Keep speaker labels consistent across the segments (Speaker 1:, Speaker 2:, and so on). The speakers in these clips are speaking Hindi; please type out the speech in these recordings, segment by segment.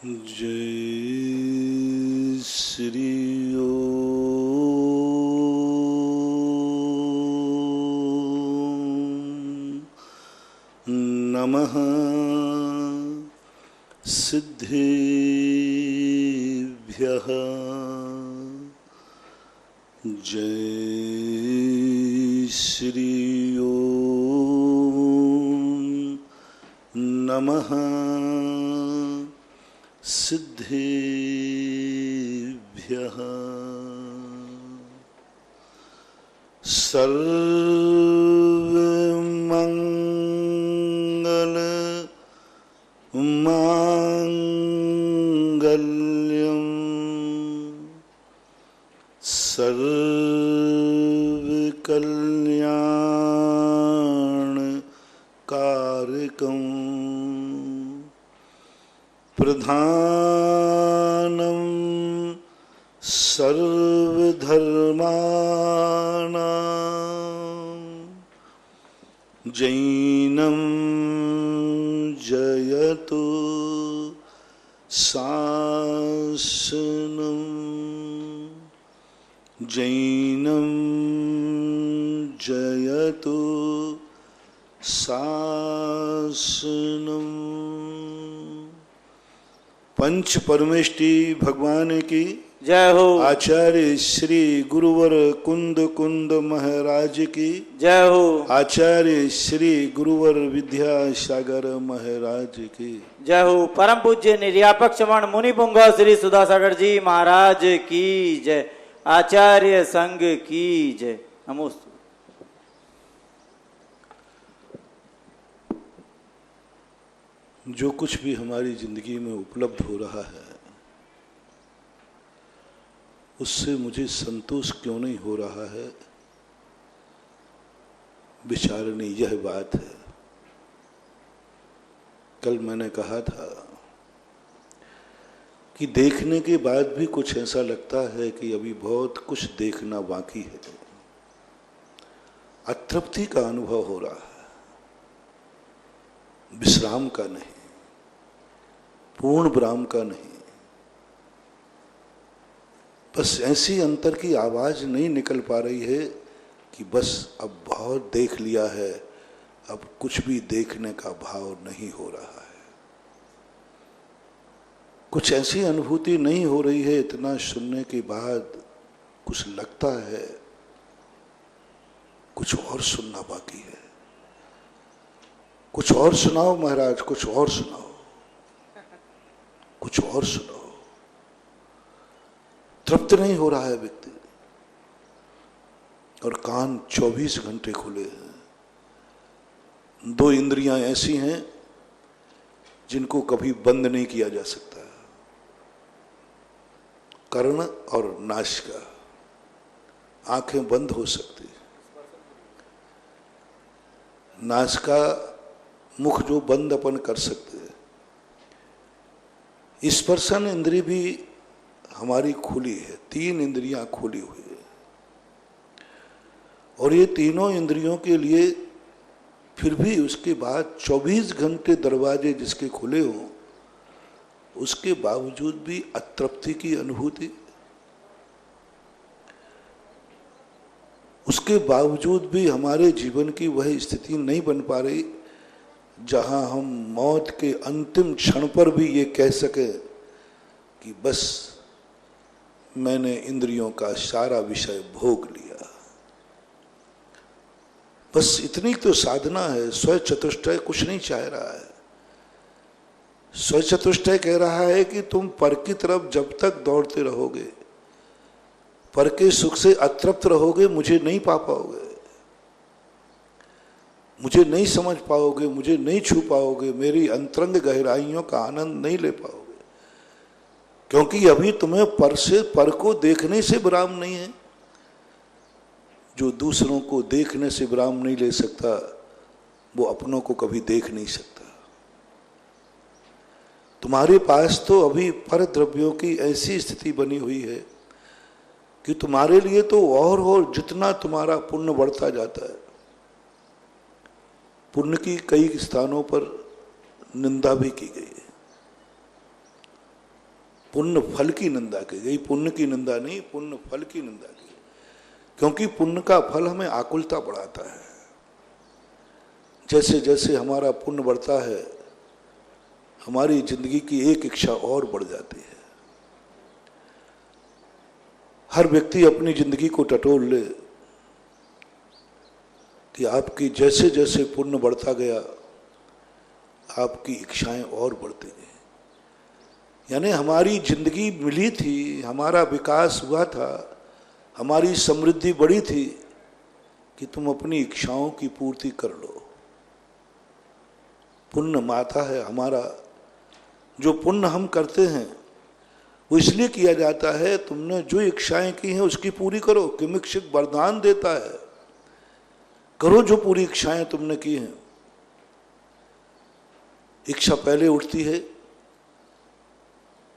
Speaker 1: जय श्री ओम नमः सिद्धेभ्यः। जय श्री ओम नमः सिद्धेभ्यः। सर्वमंगल मांगल्यं सर्वकल्याण कारकं प्रधानं सर्वधर्माणां जैनं जयतु शासनं जैनं जयतु शासनं। पंच परमेष्टि भगवान की
Speaker 2: जय हो।
Speaker 1: आचार्य श्री गुरुवर कुंद कुंद महाराज की
Speaker 2: जय हो।
Speaker 1: आचार्य श्री गुरुवर विद्यासागर महाराज की
Speaker 2: जय हो। परम पूज्य निर्यापक श्रवण मुनि पुंग श्री सुधासागर जी महाराज की जय। आचार्य संघ की जय। नमोस्तु।
Speaker 1: जो कुछ भी हमारी जिंदगी में उपलब्ध हो रहा है उससे मुझे संतोष क्यों नहीं हो रहा है, विचारने यह बात है। कल मैंने कहा था कि देखने के बाद भी कुछ ऐसा लगता है कि अभी बहुत कुछ देखना बाकी है। अतृप्ति का अनुभव हो रहा है, विश्राम का नहीं, पूर्ण विराम का नहीं। बस ऐसी अंतर की आवाज नहीं निकल पा रही है कि बस अब बहुत देख लिया है, अब कुछ भी देखने का भाव नहीं हो रहा है। कुछ ऐसी अनुभूति नहीं हो रही है, इतना सुनने के बाद कुछ लगता है कुछ और सुनना बाकी है। कुछ और सुनाओ महाराज, कुछ और सुनाओ, कुछ और सुनाओ। तृप्त नहीं हो रहा है व्यक्ति। और कान 24 घंटे खुले हैं। दो इंद्रियां ऐसी हैं जिनको कभी बंद नहीं किया जा सकता, कर्ण और नासिका। आंखें बंद हो सकती, नासिका मुख जो बंद अपन कर सकते हैं। स्पर्शन इंद्रिय भी हमारी खुली है, 3 इंद्रियां खुली हुई है। और ये तीनों इंद्रियों के लिए फिर भी उसके बाद 24 घंटे दरवाजे जिसके खुले हों, उसके बावजूद भी अतृप्ति की अनुभूति, उसके बावजूद भी हमारे जीवन की वह स्थिति नहीं बन पा रही जहां हम मौत के अंतिम क्षण पर भी ये कह सके कि बस मैंने इंद्रियों का सारा विषय भोग लिया। बस इतनी तो साधना है। स्व चतुष्टय कुछ नहीं चाह रहा है। स्व चतुष्टय कह रहा है कि तुम पर की तरफ जब तक दौड़ते रहोगे, पर के सुख से अतृप्त रहोगे, मुझे नहीं पा पाओगे, मुझे नहीं समझ पाओगे, मुझे नहीं छू पाओगे, मेरी अंतरंग गहराइयों का आनंद नहीं ले पाओगे। क्योंकि अभी तुम्हें पर से पर को देखने से विराम नहीं है। जो दूसरों को देखने से विराम नहीं ले सकता, वो अपनों को कभी देख नहीं सकता। तुम्हारे पास तो अभी पर द्रव्यों की ऐसी स्थिति बनी हुई है कि तुम्हारे लिए तो और जितना तुम्हारा पुण्य बढ़ता जाता है, पुण्य की कई स्थानों पर निंदा भी की गई है। पुण्य फल की निंदा की गई, पुण्य की निंदा नहीं, पुण्य फल की निंदा की, क्योंकि पुण्य का फल हमें आकुलता बढ़ाता है। जैसे जैसे हमारा पुण्य बढ़ता है, हमारी जिंदगी की एक इच्छा और बढ़ जाती है। हर व्यक्ति अपनी जिंदगी को टटोल ले कि आपकी जैसे जैसे पुण्य बढ़ता गया, आपकी इच्छाएं और बढ़ती गई। यानी हमारी जिंदगी मिली थी, हमारा विकास हुआ था, हमारी समृद्धि बढ़ी थी कि तुम अपनी इच्छाओं की पूर्ति कर लो। पुण्य माता है हमारा। जो पुण्य हम करते हैं वो इसलिए किया जाता है, तुमने जो इच्छाएं की हैं उसकी पूरी करो। किमिक्षिक वरदान देता है, करो जो पूरी इच्छाएं तुमने की हैं। इच्छा पहले उठती है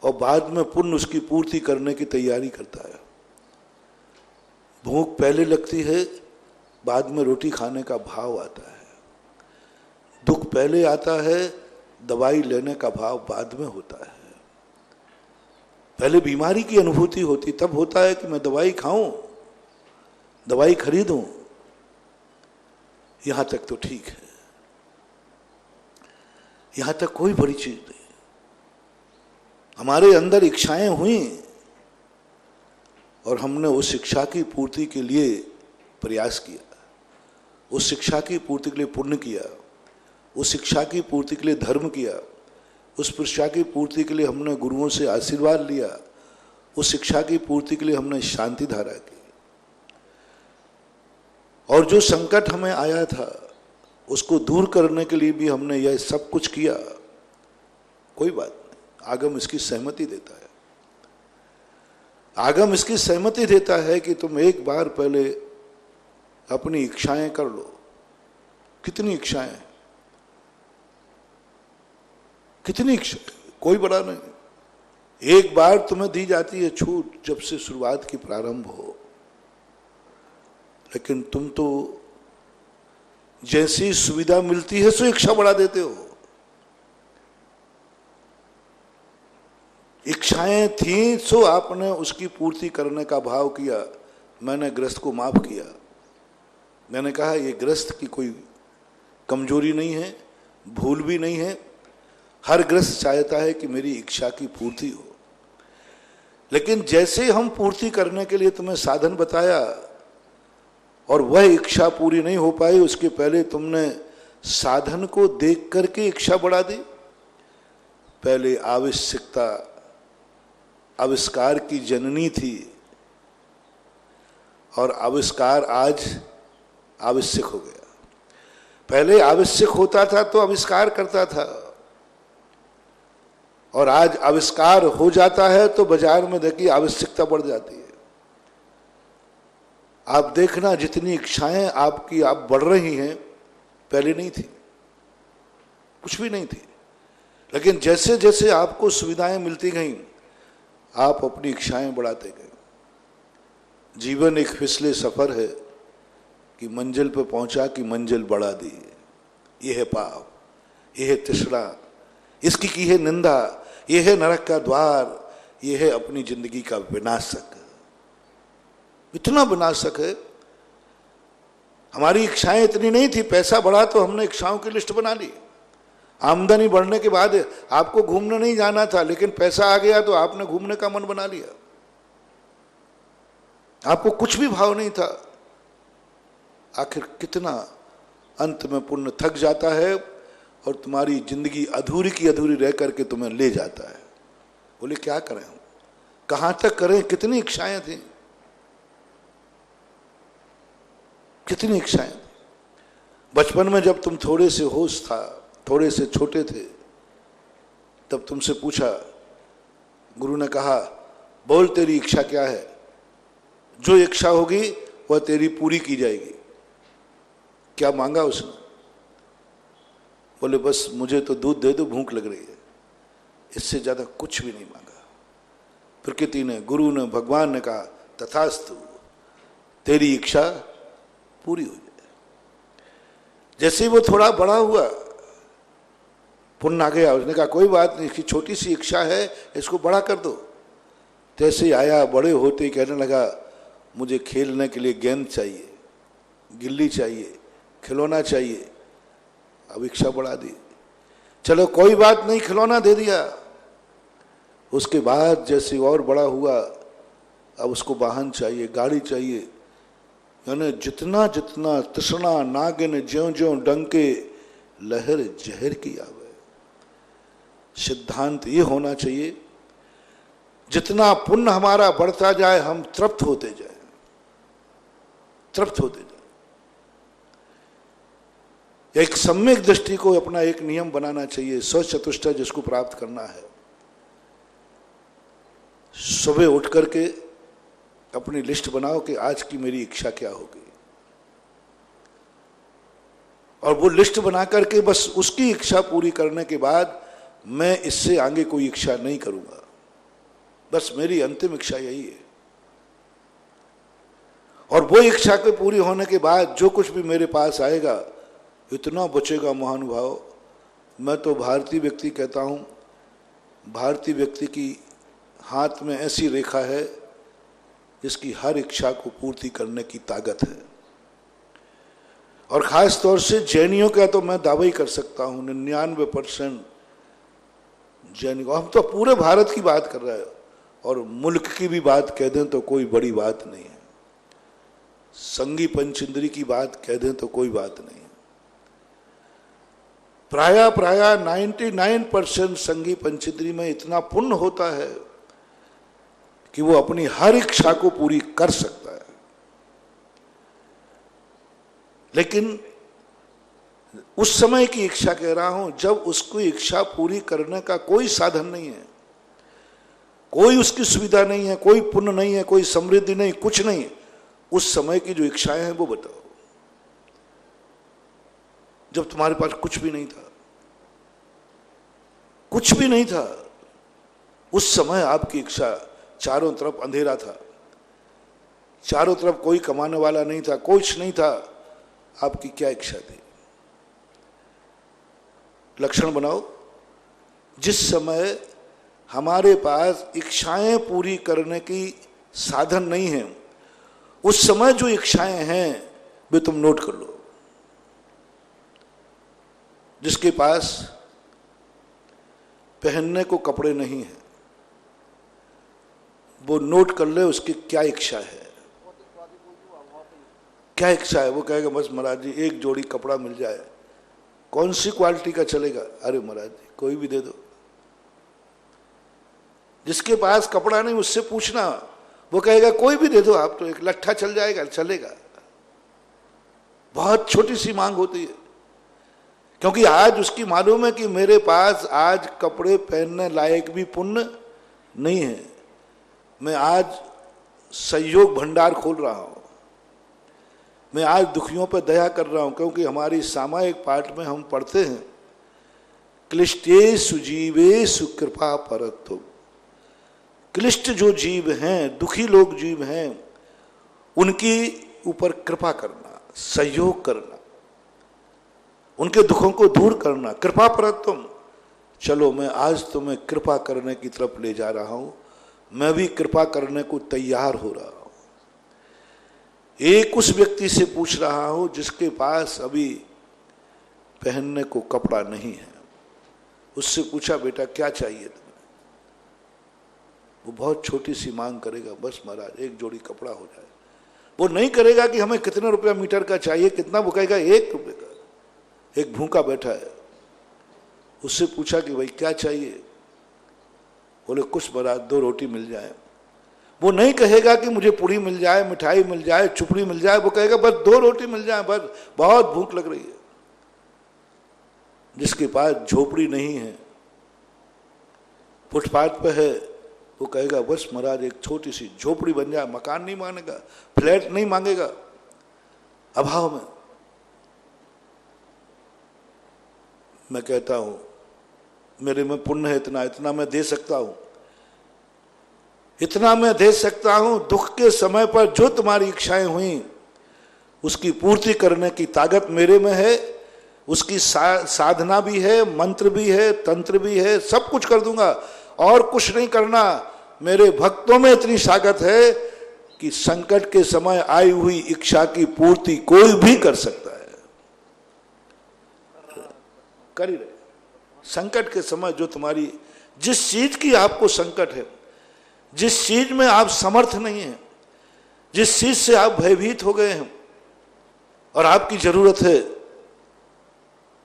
Speaker 1: और बाद में पुण्य उसकी पूर्ति करने की तैयारी करता है। भूख पहले लगती है, बाद में रोटी खाने का भाव आता है। दुख पहले आता है, दवाई लेने का भाव बाद में होता है। पहले बीमारी की अनुभूति होती, तब होता है कि मैं दवाई खाऊं, दवाई खरीदूं। यहां तक तो ठीक है, यहां तक कोई बड़ी चीज नहीं। हमारे अंदर इच्छाएं हुई और हमने उस इच्छा की पूर्ति के लिए प्रयास किया, उस शिक्षा की पूर्ति के लिए पुण्य किया, उस शिक्षा की पूर्ति के लिए धर्म किया, उस शिक्षा की पूर्ति के लिए हमने गुरुओं से आशीर्वाद लिया, उस शिक्षा की पूर्ति के लिए हमने शांति धारा की। और जो संकट हमें आया था उसको दूर करने के लिए भी हमने यह सब कुछ किया। कोई बात नहीं, आगम इसकी सहमति देता है। आगम इसकी सहमति देता है कि तुम एक बार पहले अपनी इच्छाएं कर लो। कितनी इच्छाएं, कितनी इच्छा, कोई बड़ा नहीं। एक बार तुम्हें दी जाती है छूट जब से शुरुआत की प्रारंभ हो, लेकिन तुम तो जैसी सुविधा मिलती है सो इच्छा बढ़ा देते हो। इच्छाएं थी सो आपने उसकी पूर्ति करने का भाव किया। मैंने ग्रस्त को माफ किया। मैंने कहा ये ग्रस्त की कोई कमजोरी नहीं है, भूल भी नहीं है। हर ग्रस्त चाहता है कि मेरी इच्छा की पूर्ति हो। लेकिन जैसे हम पूर्ति करने के लिए तुम्हें साधन बताया और वह इच्छा पूरी नहीं हो पाई, उसके पहले तुमने साधन को देख करके इच्छा बढ़ा दी। पहले आवश्यकता आविष्कार की जननी थी और आविष्कार आज आवश्यक हो गया। पहले आवश्यक होता था तो आविष्कार करता था, और आज आविष्कार हो जाता है तो बाजार में देखिए आवश्यकता बढ़ जाती है। आप देखना जितनी इच्छाएं आपकी आप बढ़ रही हैं, पहले नहीं थी, कुछ भी नहीं थी। लेकिन जैसे जैसे आपको सुविधाएं मिलती गईं, आप अपनी इच्छाएं बढ़ाते गए। जीवन एक फिसले सफर है कि मंजिल पर पहुंचा कि मंजिल बढ़ा दी। यह है पाप, यह है तृष्णा, इसकी की है निंदा, यह है नरक का द्वार, यह है अपनी जिंदगी का विनाशक। इतना विनाशक है। हमारी इच्छाएं इतनी नहीं थी, पैसा बढ़ा तो हमने इच्छाओं की लिस्ट बना ली। आमदनी बढ़ने के बाद आपको घूमने नहीं जाना था, लेकिन पैसा आ गया तो आपने घूमने का मन बना लिया। आपको कुछ भी भाव नहीं था। आखिर कितना अंत में पुण्य थक जाता है और तुम्हारी जिंदगी अधूरी की अधूरी रह करके तुम्हें ले जाता है। बोले क्या करें हम, कहां तक करें, कितनी इच्छाएं थी, कितनी इच्छाएं। बचपन में जब तुम थोड़े से होश था, थोड़े से छोटे थे, तब तुमसे पूछा, गुरु ने कहा बोल तेरी इच्छा क्या है, जो इच्छा होगी वह तेरी पूरी की जाएगी। क्या मांगा उसने? बोले बस मुझे तो दूध दे दो, भूख लग रही है। इससे ज्यादा कुछ भी नहीं मांगा। प्रकृति ने, गुरु ने, भगवान ने कहा तथास्तु, तेरी इच्छा पूरी हो जाए। जैसे ही वो थोड़ा बड़ा हुआ, पुण्य आ गया, उसने कहा कोई बात नहीं, इसकी छोटी सी इच्छा है, इसको बड़ा कर दो। जैसे ही आया, बड़े होते ही कहने लगा मुझे खेलने के लिए गेंद चाहिए, गिल्ली चाहिए, खिलौना चाहिए। अब इच्छा बढ़ा दी, चलो कोई बात नहीं, खिलौना दे दिया। उसके बाद जैसे और बड़ा हुआ, अब उसको वाहन चाहिए, गाड़ी चाहिए। यानी जितना जितना तृष्णा नागिन ज्यों ज्यों डंके लहर जहर की आवे। सिद्धांत ये होना चाहिए, जितना पुण्य हमारा बढ़ता जाए हम तृप्त होते जाए, तृप्त होते जाए। एक सम्यक दृष्टि को अपना एक नियम बनाना चाहिए, स्वचतुष्टय जिसको प्राप्त करना है। सुबह उठ करके अपनी लिस्ट बनाओ कि आज की मेरी इच्छा क्या होगी, और वो लिस्ट बना करके बस उसकी इच्छा पूरी करने के बाद मैं इससे आगे कोई इच्छा नहीं करूंगा, बस मेरी अंतिम इच्छा यही है। और वो इच्छा के पूरी होने के बाद जो कुछ भी मेरे पास आएगा इतना बचेगा महानुभाव। मैं तो भारतीय व्यक्ति कहता हूं, भारतीय व्यक्ति की हाथ में ऐसी रेखा है जिसकी हर इच्छा को पूर्ति करने की ताकत है। और खास तौर से जैनियों का तो मैं दावा ही कर सकता हूं 99% जैनियों, हम तो पूरे भारत की बात कर रहे हैं और मुल्क की भी बात कह दें तो कोई बड़ी बात नहीं है, संगी पंचेंद्री की बात कह दें तो कोई बात नहीं है। प्राय 99% संगी पंचेंद्री में इतना पुण्य होता है कि वो अपनी हर इच्छा को पूरी कर सकता है। लेकिन उस समय की इच्छा कह रहा हूं जब उसको इच्छा पूरी करने का कोई साधन नहीं है, कोई उसकी सुविधा नहीं है, कोई पुण्य नहीं है, कोई समृद्धि नहीं, कुछ नहीं। उस समय की जो इच्छाएं हैं वो बताओ। जब तुम्हारे पास कुछ भी नहीं था, कुछ भी नहीं था, उस समय आपकी इच्छा, चारों तरफ अंधेरा था, चारों तरफ कोई कमाने वाला नहीं था, कुछ नहीं था, आपकी क्या इच्छा थी? लक्षण बनाओ। जिस समय हमारे पास इच्छाएं पूरी करने की साधन नहीं है, उस समय जो इच्छाएं हैं वे तुम नोट कर लो। जिसके पास पहनने को कपड़े नहीं है वो नोट कर ले उसकी क्या इच्छा है, क्या इच्छा है। वो कहेगा बस महाराज जी एक जोड़ी कपड़ा मिल जाए। कौन सी क्वालिटी का चलेगा? अरे महाराज जी कोई भी दे दो। जिसके पास कपड़ा नहीं उससे पूछना, वो कहेगा कोई भी दे दो आप, तो एक लट्ठा चल जाएगा, चलेगा। बहुत छोटी सी मांग होती है, क्योंकि आज उसकी मालूम है कि मेरे पास आज कपड़े पहनने लायक भी पुण्य नहीं है। मैं आज सहयोग भंडार खोल रहा हूं, मैं आज दुखियों पर दया कर रहा हूं, क्योंकि हमारी सामायिक पाठ में हम पढ़ते हैं क्लिष्टेषु जीवेषु कृपा परत्व। क्लिष्ट जो जीव हैं, दुखी लोग जीव हैं, उनकी ऊपर कृपा करना, सहयोग करना, उनके दुखों को दूर करना, कृपा परत्वम। चलो मैं आज तुम्हें कृपा करने की तरफ ले जा रहा हूं, मैं भी कृपा करने को तैयार हो रहा हूं। एक उस व्यक्ति से पूछ रहा हूं जिसके पास अभी पहनने को कपड़ा नहीं है। उससे पूछा बेटा क्या चाहिए तुम्हें? वो बहुत छोटी सी मांग करेगा, बस महाराज एक जोड़ी कपड़ा हो जाए। वो नहीं करेगा कि हमें कितना रुपया मीटर का चाहिए, कितना, वो कहेगा 1 रुपये का। एक भूखा बैठा है, उससे पूछा कि भाई क्या चाहिए? बोले कुछ महाराज 2 रोटी मिल जाए। वो नहीं कहेगा कि मुझे पूड़ी मिल जाए, मिठाई मिल जाए, चुपड़ी मिल जाए। वो कहेगा बस 2 रोटी मिल जाए, बस बहुत भूख लग रही है। जिसके पास झोपड़ी नहीं है, फुटपाथ पे है, वो कहेगा बस महाराज एक छोटी सी झोपड़ी बन जाए। मकान नहीं मांगेगा, फ्लैट नहीं मांगेगा, अभाव में। मैं कहता हूं मेरे में पुण्य है इतना, इतना मैं दे सकता हूं, इतना मैं दे सकता हूं। दुख के समय पर जो तुम्हारी इच्छाएं हुई उसकी पूर्ति करने की ताकत मेरे में है, उसकी साधना भी है, मंत्र भी है, तंत्र भी है, सब कुछ कर दूंगा। और कुछ नहीं करना, मेरे भक्तों में इतनी ताकत है कि संकट के समय आई हुई इच्छा की पूर्ति कोई भी कर सकता है, कर ही रहे। संकट के समय जो तुम्हारी, जिस चीज की आपको संकट है, जिस चीज में आप समर्थ नहीं है, जिस चीज से आप भयभीत हो गए हैं और आपकी जरूरत है,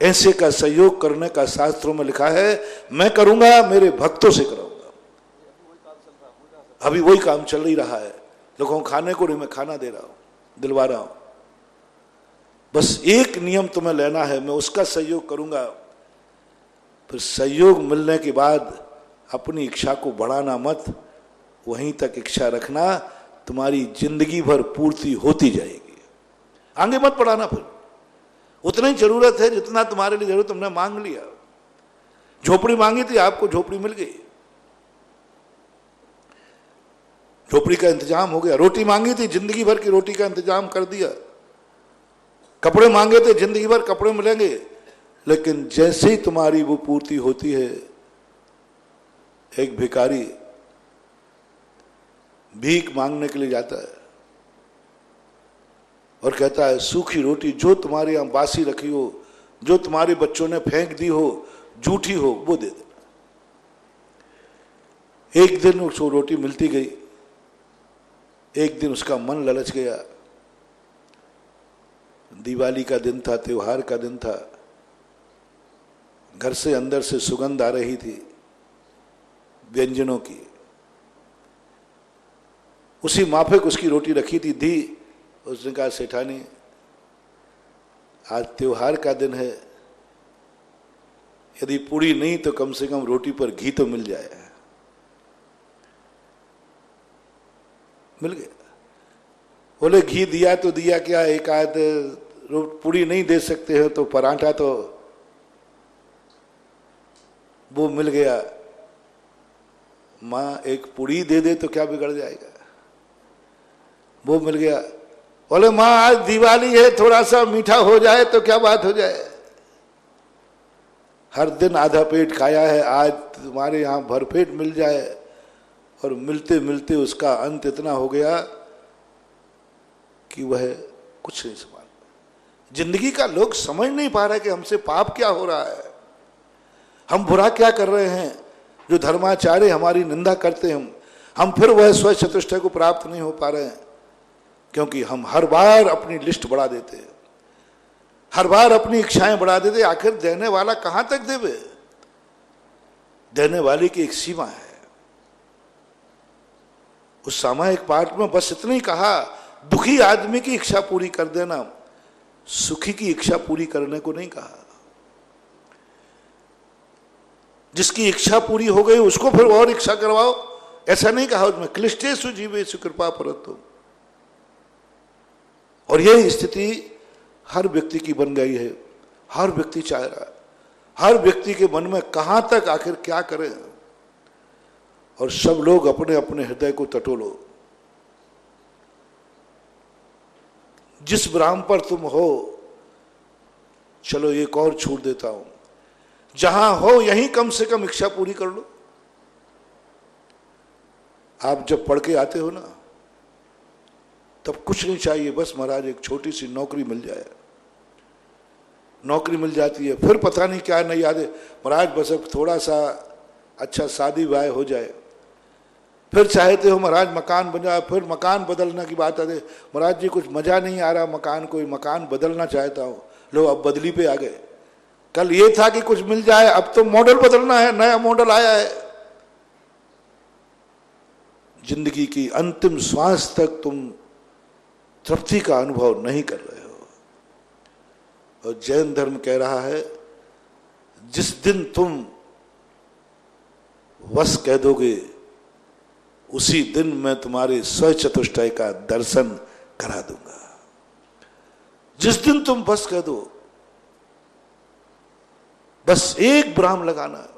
Speaker 1: ऐसे का सहयोग करने का शास्त्रों में लिखा है, मैं करूंगा, मेरे भक्तों से कराऊंगा। अभी वही काम चल ही रहा है, लोगों को खाने को नहीं, मैं खाना दे रहा हूं, दिलवा रहा हूं। बस एक नियम तुम्हें लेना है, मैं उसका सहयोग करूंगा। फिर सहयोग मिलने के बाद अपनी इच्छा को बढ़ाना मत, वहीं तक इच्छा रखना, तुम्हारी जिंदगी भर पूर्ति होती जाएगी, आगे मत बढ़ाना। फिर उतना ही जरूरत है जितना तुम्हारे लिए जरूरत, तुमने मांग लिया। झोपड़ी मांगी थी, आपको झोपड़ी मिल गई, झोपड़ी का इंतजाम हो गया। रोटी मांगी थी, जिंदगी भर की रोटी का इंतजाम कर दिया। कपड़े मांगे थे, जिंदगी भर कपड़े मिलेंगे। लेकिन जैसे ही तुम्हारी वो पूर्ति होती है, एक भिखारी भीख मांगने के लिए जाता है और कहता है, सूखी रोटी जो तुम्हारे यहां बासी रखी हो, जो तुम्हारे बच्चों ने फेंक दी हो, जूठी हो, वो दे देना। एक दिन उसको रोटी मिलती गई, एक दिन उसका मन ललच गया। दिवाली का दिन था, त्योहार का दिन था, घर से अंदर से सुगंध आ रही थी व्यंजनों की। उसी माफिक उसकी रोटी रखी थी, दी। उसने कहा, सेठानी आज त्योहार का दिन है, यदि पूरी नहीं तो कम से कम रोटी पर घी तो मिल जाए। मिल गया। बोले, घी दिया तो दिया क्या, एक आध पूरी नहीं दे सकते हो तो पराठा तो वो मिल गया। मां एक पूरी दे दे तो क्या बिगड़ जाएगा, वो मिल गया। बोले, मां आज दिवाली है, थोड़ा सा मीठा हो जाए तो क्या बात हो जाए। हर दिन आधा पेट खाया है, आज तुम्हारे यहां भरपेट मिल जाए। और मिलते मिलते उसका अंत इतना हो गया कि वह कुछ नहीं समझ। जिंदगी का लोग समझ नहीं पा रहे कि हमसे पाप क्या हो रहा है, हम बुरा क्या कर रहे हैं, जो धर्माचार्य हमारी निंदा करते हैं। हम फिर वह स्व चतुष्टय को प्राप्त नहीं हो पा रहे हैं, क्योंकि हम हर बार अपनी लिस्ट बढ़ा देते हैं, हर बार अपनी इच्छाएं बढ़ा देते। आखिर देने वाला कहां तक देवे, देने वाले की एक सीमा है। उस सामायिक पाठ में बस इतना ही कहा, दुखी आदमी की इच्छा पूरी कर देना, सुखी की इच्छा पूरी करने को नहीं कहा। जिसकी इच्छा पूरी हो गई उसको फिर और इच्छा करवाओ, ऐसा नहीं कहा उसमें। क्लिष्टेषु जीवेषु कृपा परतु। और यह स्थिति हर व्यक्ति की बन गई है। हर व्यक्ति चाह रहा है, हर व्यक्ति के मन में कहां तक आखिर क्या करें। और सब लोग अपने अपने हृदय को टटोलो। जिस ब्राह्म पर तुम हो, चलो एक और छूट देता हूं, जहां हो यहीं कम से कम इच्छा पूरी कर लो। आप जब पढ़ के आते हो ना, तब कुछ नहीं चाहिए, बस महाराज एक छोटी सी नौकरी मिल जाए। नौकरी मिल जाती है, फिर पता नहीं क्या नहीं याद है, महाराज बस अब थोड़ा सा अच्छा शादी ब्याह हो जाए। फिर चाहते हो महाराज मकान बन जाए, फिर मकान बदलने की बात आते, महाराज जी कुछ मजा नहीं आ रहा मकान, कोई मकान बदलना चाहता हूं। लो अब बदली पे आ गए। कल ये था कि कुछ मिल जाए, अब तो मॉडल बदलना है, नया मॉडल आया है। जिंदगी की अंतिम श्वास तक तुम तृप्ति का अनुभव नहीं कर रहे हो। और जैन धर्म कह रहा है, जिस दिन तुम वश कह दोगे, उसी दिन मैं तुम्हारे स्व चतुष्टय का दर्शन करा दूंगा। जिस दिन तुम बस कह दो, बस एक ब्राह्म लगाना।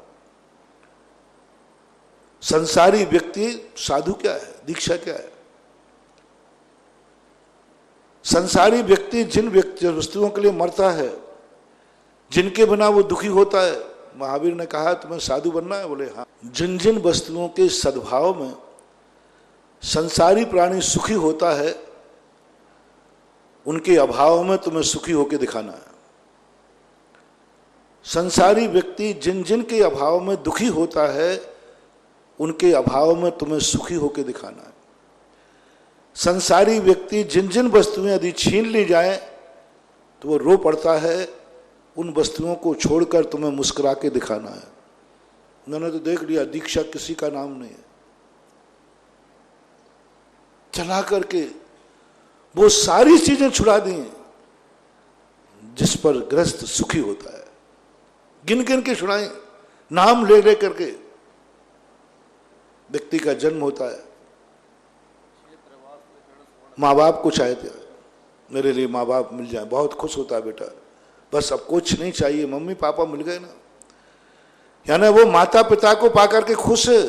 Speaker 1: संसारी व्यक्ति, साधु क्या है, दीक्षा क्या है? संसारी व्यक्ति जिन वस्तुओं के लिए मरता है, जिनके बिना वो दुखी होता है। महावीर ने कहा तुम्हें साधु बनना है, बोले हाँ। जिन जिन वस्तुओं के सद्भाव में संसारी प्राणी सुखी होता है, उनके अभाव में तुम्हें सुखी होकर दिखाना है। संसारी व्यक्ति जिन जिन के अभाव में दुखी होता है, उनके अभाव में तुम्हें सुखी होकर दिखाना है। संसारी व्यक्ति जिन जिन वस्तुएं यदि छीन ली जाए तो वो रो पड़ता है, उन वस्तुओं को छोड़कर तुम्हें मुस्कुरा के दिखाना है। मैंने तो देख लिया, दीक्षा किसी का नाम नहीं है, चला करके वो सारी चीजें छुड़ा दी जिस पर ग्रस्त सुखी होता है। गिन गिन के छुड़ाएं, नाम ले ले करके। व्यक्ति का जन्म होता है, माँ बाप को चाहते हैं, मेरे लिए माँ बाप मिल जाए, बहुत खुश होता है बेटा, बस अब कुछ नहीं चाहिए, मम्मी पापा मिल गए ना। यानी वो माता पिता को पाकर के खुश है,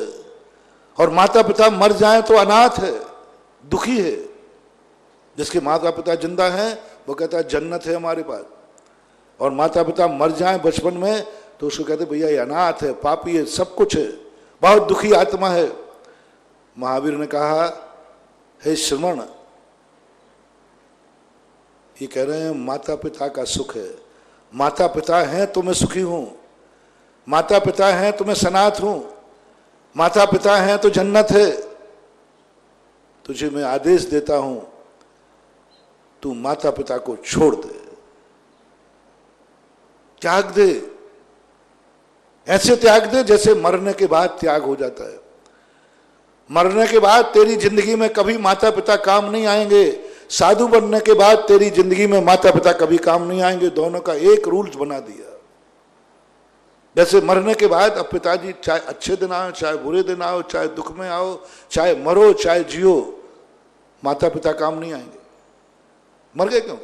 Speaker 1: और माता पिता मर जाए तो अनाथ है, दुखी है। जिसके माता पिता जिंदा हैं वो कहता है जन्नत है हमारे पास, और माता पिता मर जाए बचपन में तो उसको कहते भैया ये अनाथ है, पापी है, सब कुछ है, बहुत दुखी आत्मा है। महावीर ने कहा, हे श्रवण, ये कह रहे हैं माता पिता का सुख है। माता पिता हैं तो मैं सुखी हूं, माता पिता हैं तो मैं सनाथ हूं, माता पिता हैं तो जन्नत है। तुझे मैं आदेश देता हूं, तू माता पिता को छोड़ दे, त्याग दे, ऐसे त्याग दे जैसे मरने के बाद त्याग हो जाता है। मरने के बाद तेरी जिंदगी में कभी माता पिता काम नहीं आएंगे, साधु बनने के बाद तेरी जिंदगी में माता पिता कभी काम नहीं आएंगे। दोनों का एक रूल्स बना दिया। जैसे मरने के बाद अब पिताजी चाहे अच्छे दिन आओ, चाहे बुरे दिन आओ, चाहे दुख में आओ, चाहे मरो चाहे जियो, माता पिता काम नहीं आएंगे, मर गए क्यों।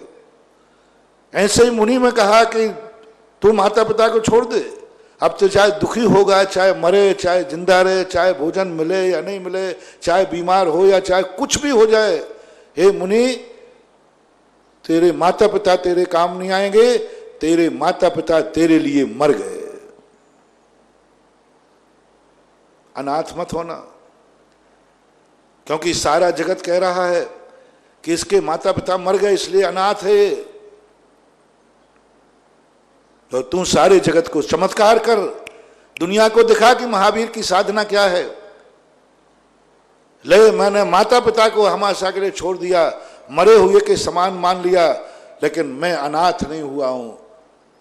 Speaker 1: ऐसे ही मुनि में कहा कि तू माता पिता को छोड़ दे। अब तो चाहे दुखी होगा, चाहे मरे, चाहे जिंदा रहे, चाहे भोजन मिले या नहीं मिले, चाहे बीमार हो या चाहे कुछ भी हो जाए, हे मुनि, तेरे माता पिता तेरे काम नहीं आएंगे, तेरे माता पिता तेरे लिए मर गए। अनाथ मत होना, क्योंकि सारा जगत कह रहा है कि इसके माता पिता मर गए इसलिए अनाथ है। तो तू सारे जगत को चमत्कार कर, दुनिया को दिखा कि महावीर की साधना क्या है। ले, मैंने माता पिता को हमेशा के लिए छोड़ दिया, मरे हुए के समान मान लिया, लेकिन मैं अनाथ नहीं हुआ हूं।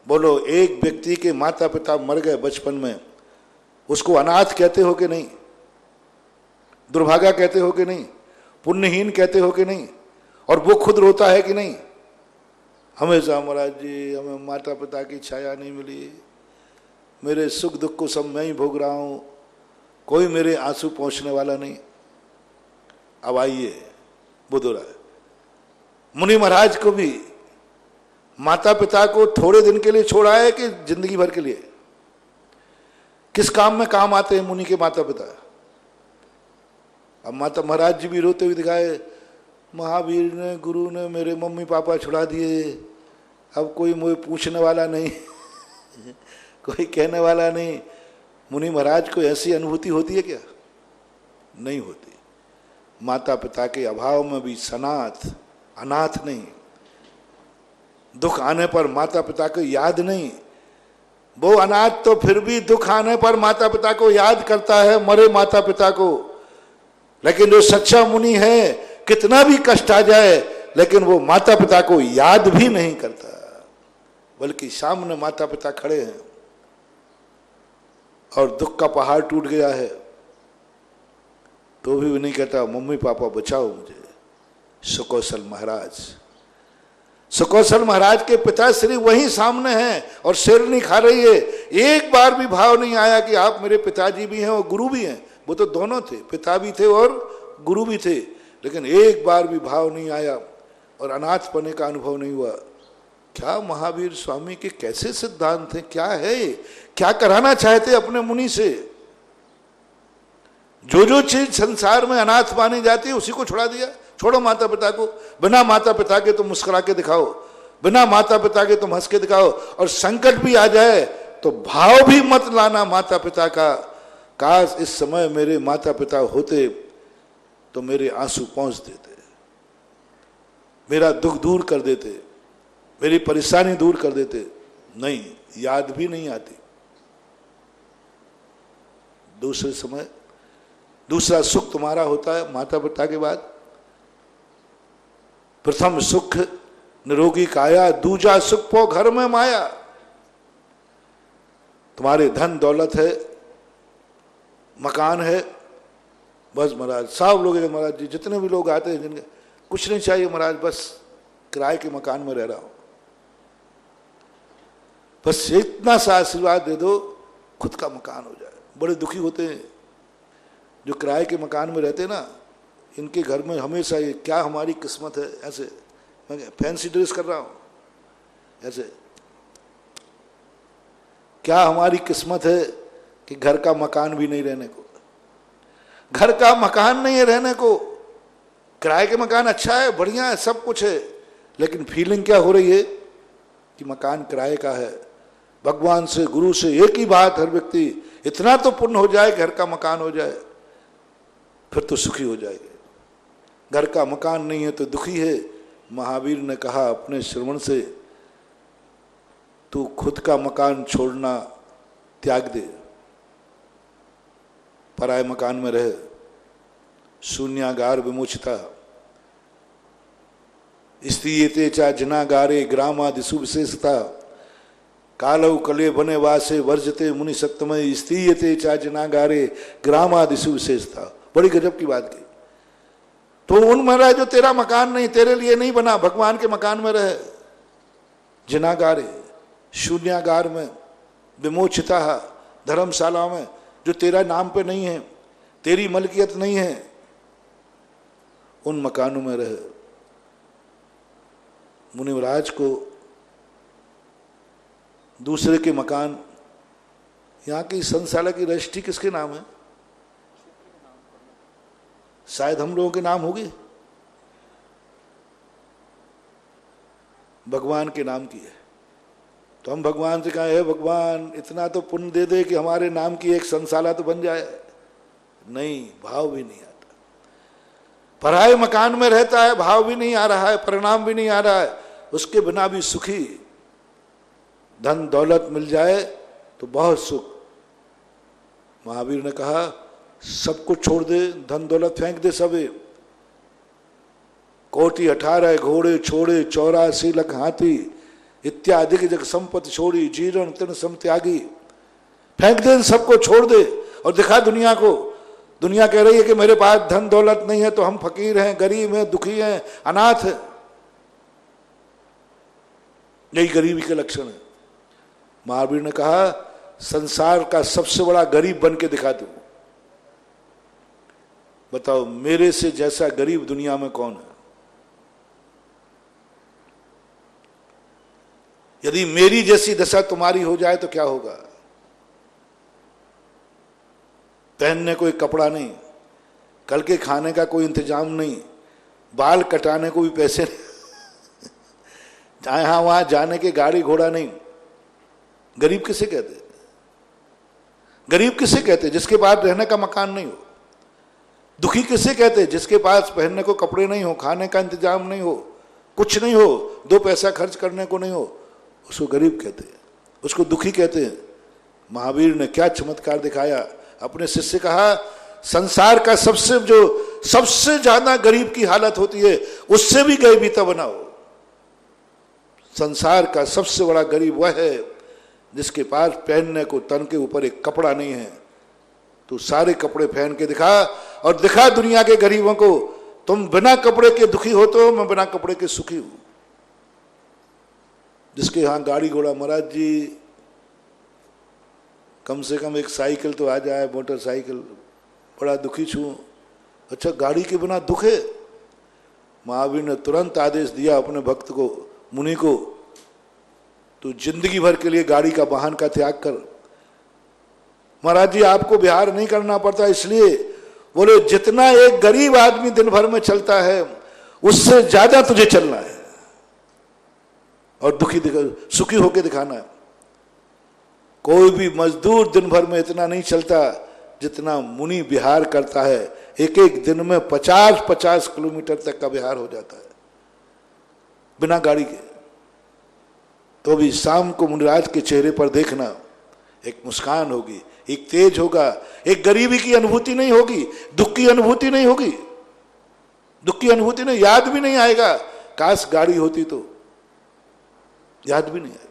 Speaker 1: बोलो, एक व्यक्ति के माता पिता मर गए बचपन में, उसको अनाथ कहते हो कि नहीं? दुर्भागा कहते हो कि नहीं? पुण्यहीन कहते हो कि नहीं? और वो खुद रोता है कि नहीं? हमेशा महाराज जी हमें माता पिता की छाया नहीं मिली, मेरे सुख दुख को सब मैं ही भोग रहा हूं, कोई मेरे आंसू पहुंचने वाला नहीं। अब आइए बुद्धू राय, मुनि महाराज को भी माता पिता को थोड़े दिन के लिए छोड़ा है कि जिंदगी भर के लिए? किस काम में काम आते हैं मुनि के माता पिता? अब माता महाराज जी भी रोते हुए दिखाए, महावीर ने, गुरु ने मेरे मम्मी पापा छुड़ा दिए, अब कोई मुझे पूछने वाला नहीं कोई कहने वाला नहीं। मुनि महाराज को ऐसी अनुभूति होती है क्या? नहीं होती। माता पिता के अभाव में भी सनाथ, अनाथ नहीं। दुख आने पर माता पिता को याद नहीं, वो अनाथ तो फिर भी दुख आने पर माता पिता को याद करता है, मरे माता पिता को। लेकिन जो सच्चा मुनि है, कितना भी कष्ट आ जाए लेकिन वो माता पिता को याद भी नहीं करता, बल्कि सामने माता पिता खड़े हैं और दुख का पहाड़ टूट गया है तो भी नहीं कहता मम्मी पापा बचाओ मुझे। सुकौशल महाराज, सुकौशल महाराज के पिताश्री वहीं सामने हैं और शेरनी खा रही है। एक बार भी भाव नहीं आया कि आप मेरे पिताजी भी हैं और गुरु भी हैं। वो तो दोनों थे, पिता भी थे और गुरु भी थे, लेकिन एक बार भी भाव नहीं आया और अनाथ पने का अनुभव नहीं हुआ। क्या महावीर स्वामी के कैसे सिद्धांत थे, क्या है, क्या कराना चाहते अपने मुनि से? जो जो चीज संसार में अनाथ मानी जाती है उसी को छुड़ा दिया। छोड़ो माता पिता को, बिना माता पिता के तुम मुस्कुरा के दिखाओ, बिना माता पिता के तुम हंस के दिखाओ, और संकट भी आ जाए तो भाव भी मत लाना माता पिता का, काश इस समय मेरे माता पिता होते तो मेरे आंसू पहुंच देते, मेरा दुख दूर कर देते, मेरी परेशानी दूर कर देते। नहीं, याद भी नहीं आती। दूसरे समय दूसरा सुख तुम्हारा होता है माता पिता के बाद। प्रथम सुख निरोगी काया, दूजा सुख पो घर में माया। तुम्हारे धन दौलत है, मकान है, बस महाराज सब लोग महाराज जी जितने भी लोग आते हैं जिनके कुछ नहीं चाहिए महाराज, बस किराए के मकान में रह रहा हूं, बस इतना सा आशीर्वाद दे दो खुद का मकान हो जाए। बड़े दुखी होते हैं जो किराए के मकान में रहते हैं ना, इनके घर में हमेशा ये क्या हमारी किस्मत है, ऐसे मैं फैंसी ड्रेस कर रहा हूं, ऐसे क्या हमारी किस्मत है कि घर का मकान भी नहीं रहने को, घर का मकान नहीं है रहने को। किराए के मकान अच्छा है, बढ़िया है, सब कुछ है, लेकिन फीलिंग क्या हो रही है कि मकान किराए का है। भगवान से गुरु से एक ही बात हर व्यक्ति, इतना तो पुण्य हो जाए घर का मकान हो जाए, फिर तो सुखी हो जाएंगे। घर का मकान नहीं है तो दुखी है। महावीर ने कहा अपने श्रवण से, तू खुद का मकान छोड़ना त्याग दे, पराये मकान में रहे। शून्यागार विमोचिता स्त्रीयते चा जनागारे ग्रामादिशु विशेषता, कालव कले बने वासे वर्जते मुनि सप्तमय, स्त्रीयते चा जनागारे ग्रामादिशु विशेषता। बड़ी गजब की बात की। तो उन महाराज जो तेरा मकान नहीं, तेरे लिए नहीं बना, भगवान के मकान में रहे, जनागारे शून्यागार में, विमोचिता धर्मशाला में, जो तेरा नाम पे नहीं है, तेरी मलकियत नहीं है, उन मकानों में रहे। मुनिवराज को दूसरे के मकान, यहाँ की संस्थालय की रजिस्ट्री किसके नाम है? शायद हम लोगों के नाम होगी, भगवान के नाम की है। तो हम भगवान से कहें, हे भगवान इतना तो पुण्य दे दे कि हमारे नाम की एक संस्थालय तो बन जाए। नहीं, भाव भी नहीं आता। पराये मकान में रहता है, भाव भी नहीं आ रहा है, परिणाम भी नहीं आ रहा है, उसके बिना भी सुखी। धन दौलत मिल जाए तो बहुत सुख। महावीर ने कहा सब कुछ छोड़ दे, धन दौलत फेंक दे सबे। कोटि 18 घोड़े छोड़े 84 लाख हाथी, इत्यादि जग संपत्ति छोड़ी जीर्ण तृण सम त्यागी। फेंक दे, सबको छोड़ दे और दिखा दुनिया को। दुनिया कह रही है कि मेरे पास धन दौलत नहीं है तो हम फकीर हैं, गरीब हैं, दुखी हैं, अनाथ हैं। यही गरीबी के लक्षण है। महावीर ने कहा संसार का सबसे बड़ा गरीब बन के दिखा दूं। बताओ मेरे से जैसा गरीब दुनिया में कौन है? यदि मेरी जैसी दशा तुम्हारी हो जाए तो क्या होगा? पहनने को एक कपड़ा नहीं, कल के खाने का कोई इंतजाम नहीं, बाल कटाने को भी पैसे नहीं, जहां वहां जाने के गाड़ी घोड़ा नहीं। गरीब किसे कहते? गरीब किसे कहते? जिसके पास रहने का मकान नहीं हो। दुखी किसे कहते? जिसके पास पहनने को कपड़े नहीं हो, खाने का इंतजाम नहीं हो, कुछ नहीं हो, 2 पैसा खर्च करने को नहीं हो, उसको गरीब कहते हैं, उसको दुखी कहते हैं। महावीर ने क्या चमत्कार दिखाया। अपने शिष्य से कहा संसार का सबसे ज्यादा गरीब की हालत होती है, उससे भी गरीबीता बनाओ। संसार का सबसे बड़ा गरीब वह है जिसके पास पहनने को तन के ऊपर एक कपड़ा नहीं है। तू सारे कपड़े पहन के दिखा और दिखा दुनिया के गरीबों को, तुम बिना कपड़े के दुखी हो तो मैं बिना कपड़े के सुखी हूं। जिसके यहां गाड़ी घोड़ा, महाराज जी कम से कम एक साइकिल तो आ जाए, मोटरसाइकिल, बड़ा दुखी छू। अच्छा गाड़ी के बिना दुख है? महावीर ने तुरंत आदेश दिया अपने भक्त को, मुनि को, तू जिंदगी भर के लिए गाड़ी का वाहन का त्याग कर। महाराज जी आपको विहार नहीं करना पड़ता, इसलिए बोले जितना एक गरीब आदमी दिन भर में चलता है उससे ज्यादा तुझे चलना है और सुखी होकर दिखाना है। कोई भी मजदूर दिन भर में इतना नहीं चलता जितना मुनि विहार करता है एक एक दिन में 50-50 किलोमीटर तक का विहार हो जाता है बिना गाड़ी के। तो भी शाम को मुनिराज के चेहरे पर देखना, एक मुस्कान होगी, एक तेज होगा, एक गरीबी की अनुभूति नहीं होगी, दुख की अनुभूति नहीं होगी, दुख की अनुभूति नहीं, याद भी नहीं आएगा। काश गाड़ी होती तो याद भी नहीं आएगा।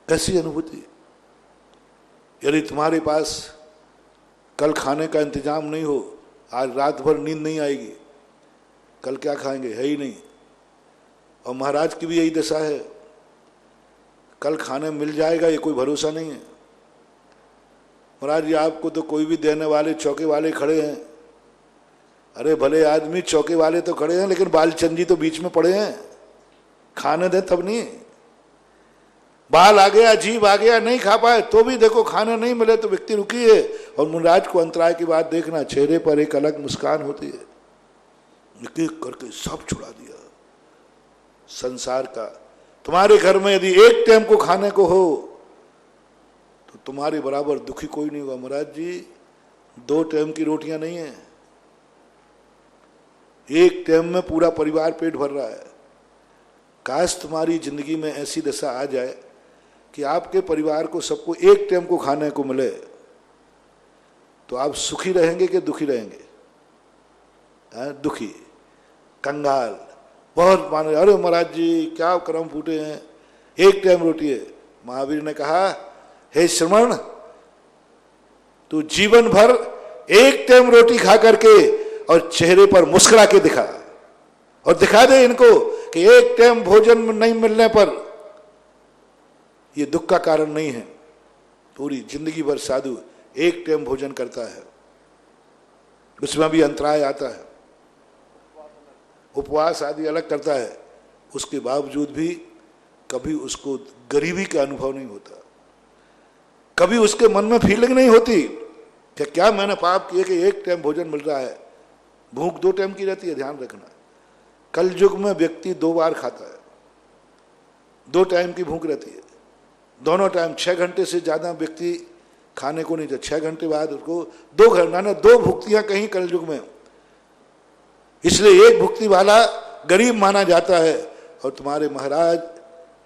Speaker 1: ऐसी अनुभूति। यदि तुम्हारे पास कल खाने का इंतजाम नहीं हो, आज रात भर नींद नहीं आएगी, कल क्या खाएंगे, है ही नहीं। और महाराज की भी यही दशा है, कल खाने मिल जाएगा ये कोई भरोसा नहीं है। महाराज जी आपको तो कोई भी देने वाले चौके वाले खड़े हैं। अरे भले आदमी, चौके वाले तो खड़े हैं, लेकिन बालचंद जी तो बीच में पड़े हैं, खाने दें तब नहीं। बाल आ गया, जीभ आ गया, नहीं खा पाए तो भी देखो, खाना नहीं मिले तो व्यक्ति रुकी है। और मुनिराज को अंतराय की बात देखना, चेहरे पर एक अलग मुस्कान होती है। एक एक करके सब छुड़ा दिया संसार का। तुम्हारे घर में यदि एक टाइम को खाने को हो तो तुम्हारे बराबर दुखी कोई नहीं होगा। महाराज जी 2 टाइम की रोटियां नहीं है, एक टाइम में पूरा परिवार पेट भर रहा है। काश तुम्हारी जिंदगी में ऐसी दशा आ जाए कि आपके परिवार को सबको एक टाइम को खाने को मिले, तो आप सुखी रहेंगे कि दुखी रहेंगे? दुखी, कंगाल, बहुत माने, अरे महाराज जी क्या कर्म फूटे हैं, एक टाइम रोटी है। महावीर ने कहा, हे श्रमण, तू जीवन भर एक टाइम रोटी खा करके और चेहरे पर मुस्कुरा के दिखा, और दिखा दे इनको कि एक टाइम भोजन नहीं मिलने पर ये दुख का कारण नहीं है। पूरी जिंदगी भर साधु एक टाइम भोजन करता है, उसमें भी अंतराय आता है, उपवास आदि अलग करता है, उसके बावजूद भी कभी उसको गरीबी का अनुभव नहीं होता। कभी उसके मन में फीलिंग नहीं होती कि क्या मैंने पाप किए कि एक टाइम भोजन मिल रहा है। भूख 2 टाइम की रहती है, ध्यान रखना। कल युग में व्यक्ति 2 बार खाता है, 2 टाइम की भूख रहती है, दोनों टाइम। 6 घंटे से ज्यादा व्यक्ति खाने को नहीं जाता, 6 घंटे बाद उसको 2 घंटा ना 2 भुक्तियां कहीं कल युग में। इसलिए एक भुक्ति वाला गरीब माना जाता है। और तुम्हारे महाराज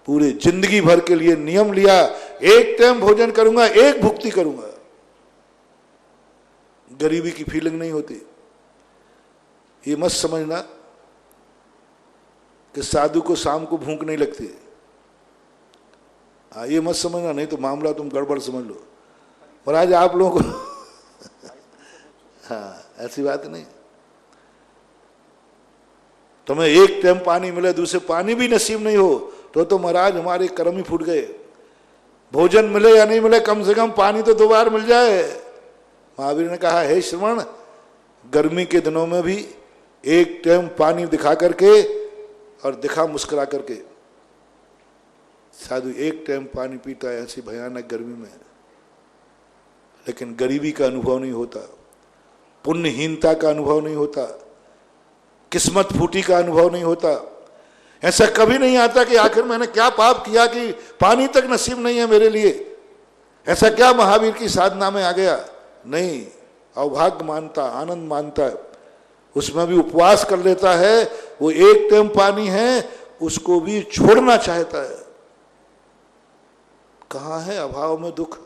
Speaker 1: पूरे जिंदगी भर के लिए नियम लिया, एक टाइम भोजन करूंगा, एक भुक्ति करूंगा। गरीबी की फीलिंग नहीं होती। ये मत समझना कि साधु को शाम को भूख नहीं लगती है। हाँ, ये मत समझना, नहीं तो मामला तुम गड़बड़ समझ लो। महाराज आप लोगों को हाँ, ऐसी बात नहीं। तुम्हें एक टाइम पानी मिले, दूसरे पानी भी नसीब नहीं हो तो महाराज हमारे कर्म ही फूट गए। भोजन मिले या नहीं मिले, कम से कम पानी तो 2 बार मिल जाए। महावीर ने कहा, हे श्रवण, गर्मी के दिनों में भी एक टाइम पानी दिखा करके और दिखा मुस्कुरा करके। साधु एक टाइम पानी पीता है ऐसी भयानक गर्मी में, लेकिन गरीबी का अनुभव नहीं होता, पुण्यहीनता का अनुभव नहीं होता, किस्मत फूटी का अनुभव नहीं होता। ऐसा कभी नहीं आता कि आखिर मैंने क्या पाप किया कि पानी तक नसीब नहीं है मेरे लिए। ऐसा क्या महावीर की साधना में आ गया? नहीं, अभाग्य मानता, आनंद मानता है, उसमें भी उपवास कर लेता है। वो एक टाइम पानी है उसको भी छोड़ना चाहता है। कहां है अभाव में दुख?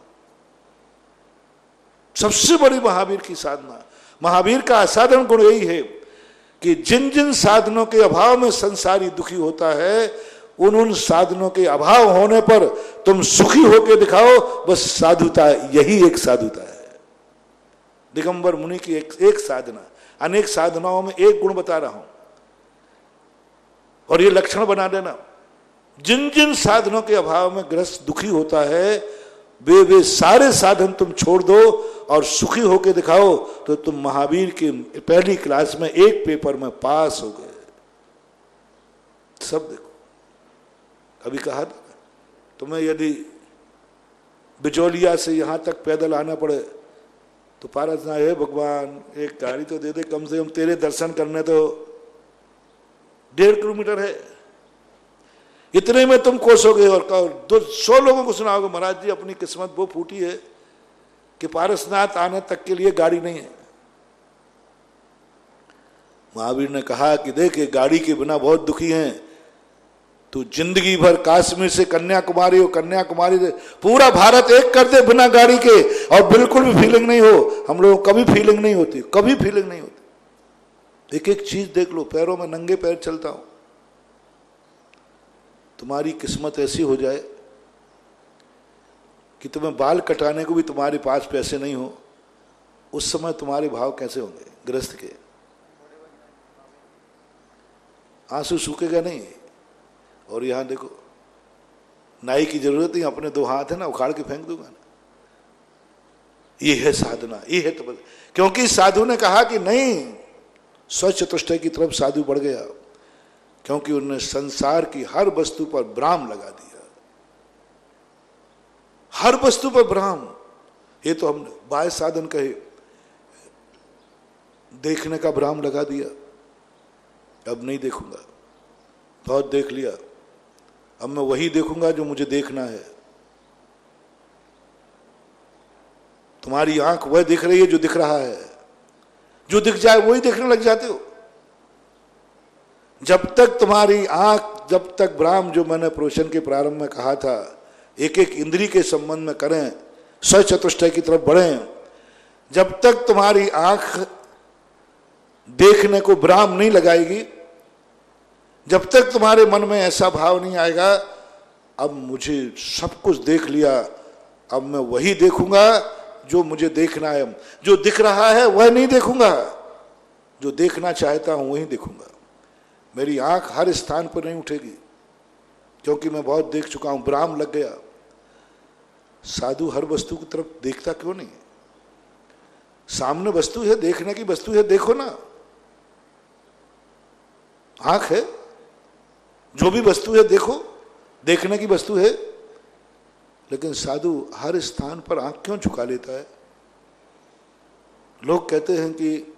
Speaker 1: सबसे बड़ी महावीर की साधना। महावीर का असाधारण गुण यही है कि जिन जिन साधनों के अभाव में संसारी दुखी होता है, उन उन साधनों के अभाव होने पर तुम सुखी होकर दिखाओ। बस साधुता, यही एक साधुता है। दिगंबर मुनि की एक साधना, अनेक साधनाओं में एक गुण बता रहा हूं, और ये लक्षण बना देना। जिन जिन साधनों के अभाव में गृहस्थ दुखी होता है, वे सारे साधन तुम छोड़ दो और सुखी होकर दिखाओ, तो तुम महावीर की पहली क्लास में एक पेपर में पास हो गए। सब देखो, अभी कहा था तुम्हें यदि बिजौलिया से यहां तक पैदल आना पड़े तो प्रार्थना है, भगवान एक गाड़ी तो दे दे, कम से कम तेरे दर्शन करने तो 1.5 किलोमीटर है। इतने में तुम कोसोगे और 100 लोगों को सुनाओगे, महाराज जी अपनी किस्मत वो फूटी है कि पारसनाथ आने तक के लिए गाड़ी नहीं है। महावीर ने कहा कि देख, गाड़ी के बिना बहुत दुखी हैं, तू जिंदगी भर कश्मीर से कन्याकुमारी हो, कन्याकुमारी से पूरा भारत एक कर दे बिना गाड़ी के, और बिल्कुल भी फीलिंग नहीं हो। हम लोगों को कभी फीलिंग नहीं होती, कभी फीलिंग नहीं होती। एक एक चीज देख लो, पैरों में नंगे पैर चलता हूं। तुम्हारी किस्मत ऐसी हो जाए कि तुम्हें बाल कटाने को भी तुम्हारे पास पैसे नहीं हो, उस समय तुम्हारे भाव कैसे होंगे? गृहस्थ के आंसू सूखेगा नहीं। और यहां देखो, नाई की जरूरत नहीं, अपने 2 हाथ है ना, उखाड़ के फेंक दूंगा ना। ये है साधना, ये है तपस्या। क्योंकि साधु ने कहा कि नहीं, स्वचतुष्टय की तरफ साधु बढ़ गया, क्योंकि उन्होंने संसार की हर वस्तु पर ब्राह्म लगा दिया। हर वस्तु पर ब्राह्म। ये तो हमने बाह्य साधन कहे, देखने का ब्राह्म लगा दिया। अब नहीं देखूंगा, बहुत देख लिया, अब मैं वही देखूंगा जो मुझे देखना है। तुम्हारी आंख वह दिख रही है जो दिख रहा है, जो दिख जाए वही देखने लग जाते हो। जब तक तुम्हारी आंख, जब तक ब्राह्म, जो मैंने प्रवचन के प्रारंभ में कहा था, एक एक इंद्री के संबंध में करें, स्वचतुष्टय की तरफ बढ़ें, जब तक तुम्हारी आंख देखने को ब्राह्म नहीं लगाएगी, जब तक तुम्हारे मन में ऐसा भाव नहीं आएगा अब मुझे सब कुछ देख लिया, अब मैं वही देखूंगा जो मुझे देखना है, जो दिख रहा है वह नहीं देखूंगा, जो देखना चाहता हूं वही देखूंगा। मेरी आंख हर स्थान पर नहीं उठेगी, क्योंकि मैं बहुत देख चुका हूं, ब्राह्म लग गया। साधु हर वस्तु की तरफ देखता क्यों नहीं? सामने वस्तु है, देखने की वस्तु है, देखो ना। आंख है, जो भी वस्तु है देखो, देखने की वस्तु है। लेकिन साधु हर स्थान पर आंख क्यों झुका लेता है? लोग कहते हैं कि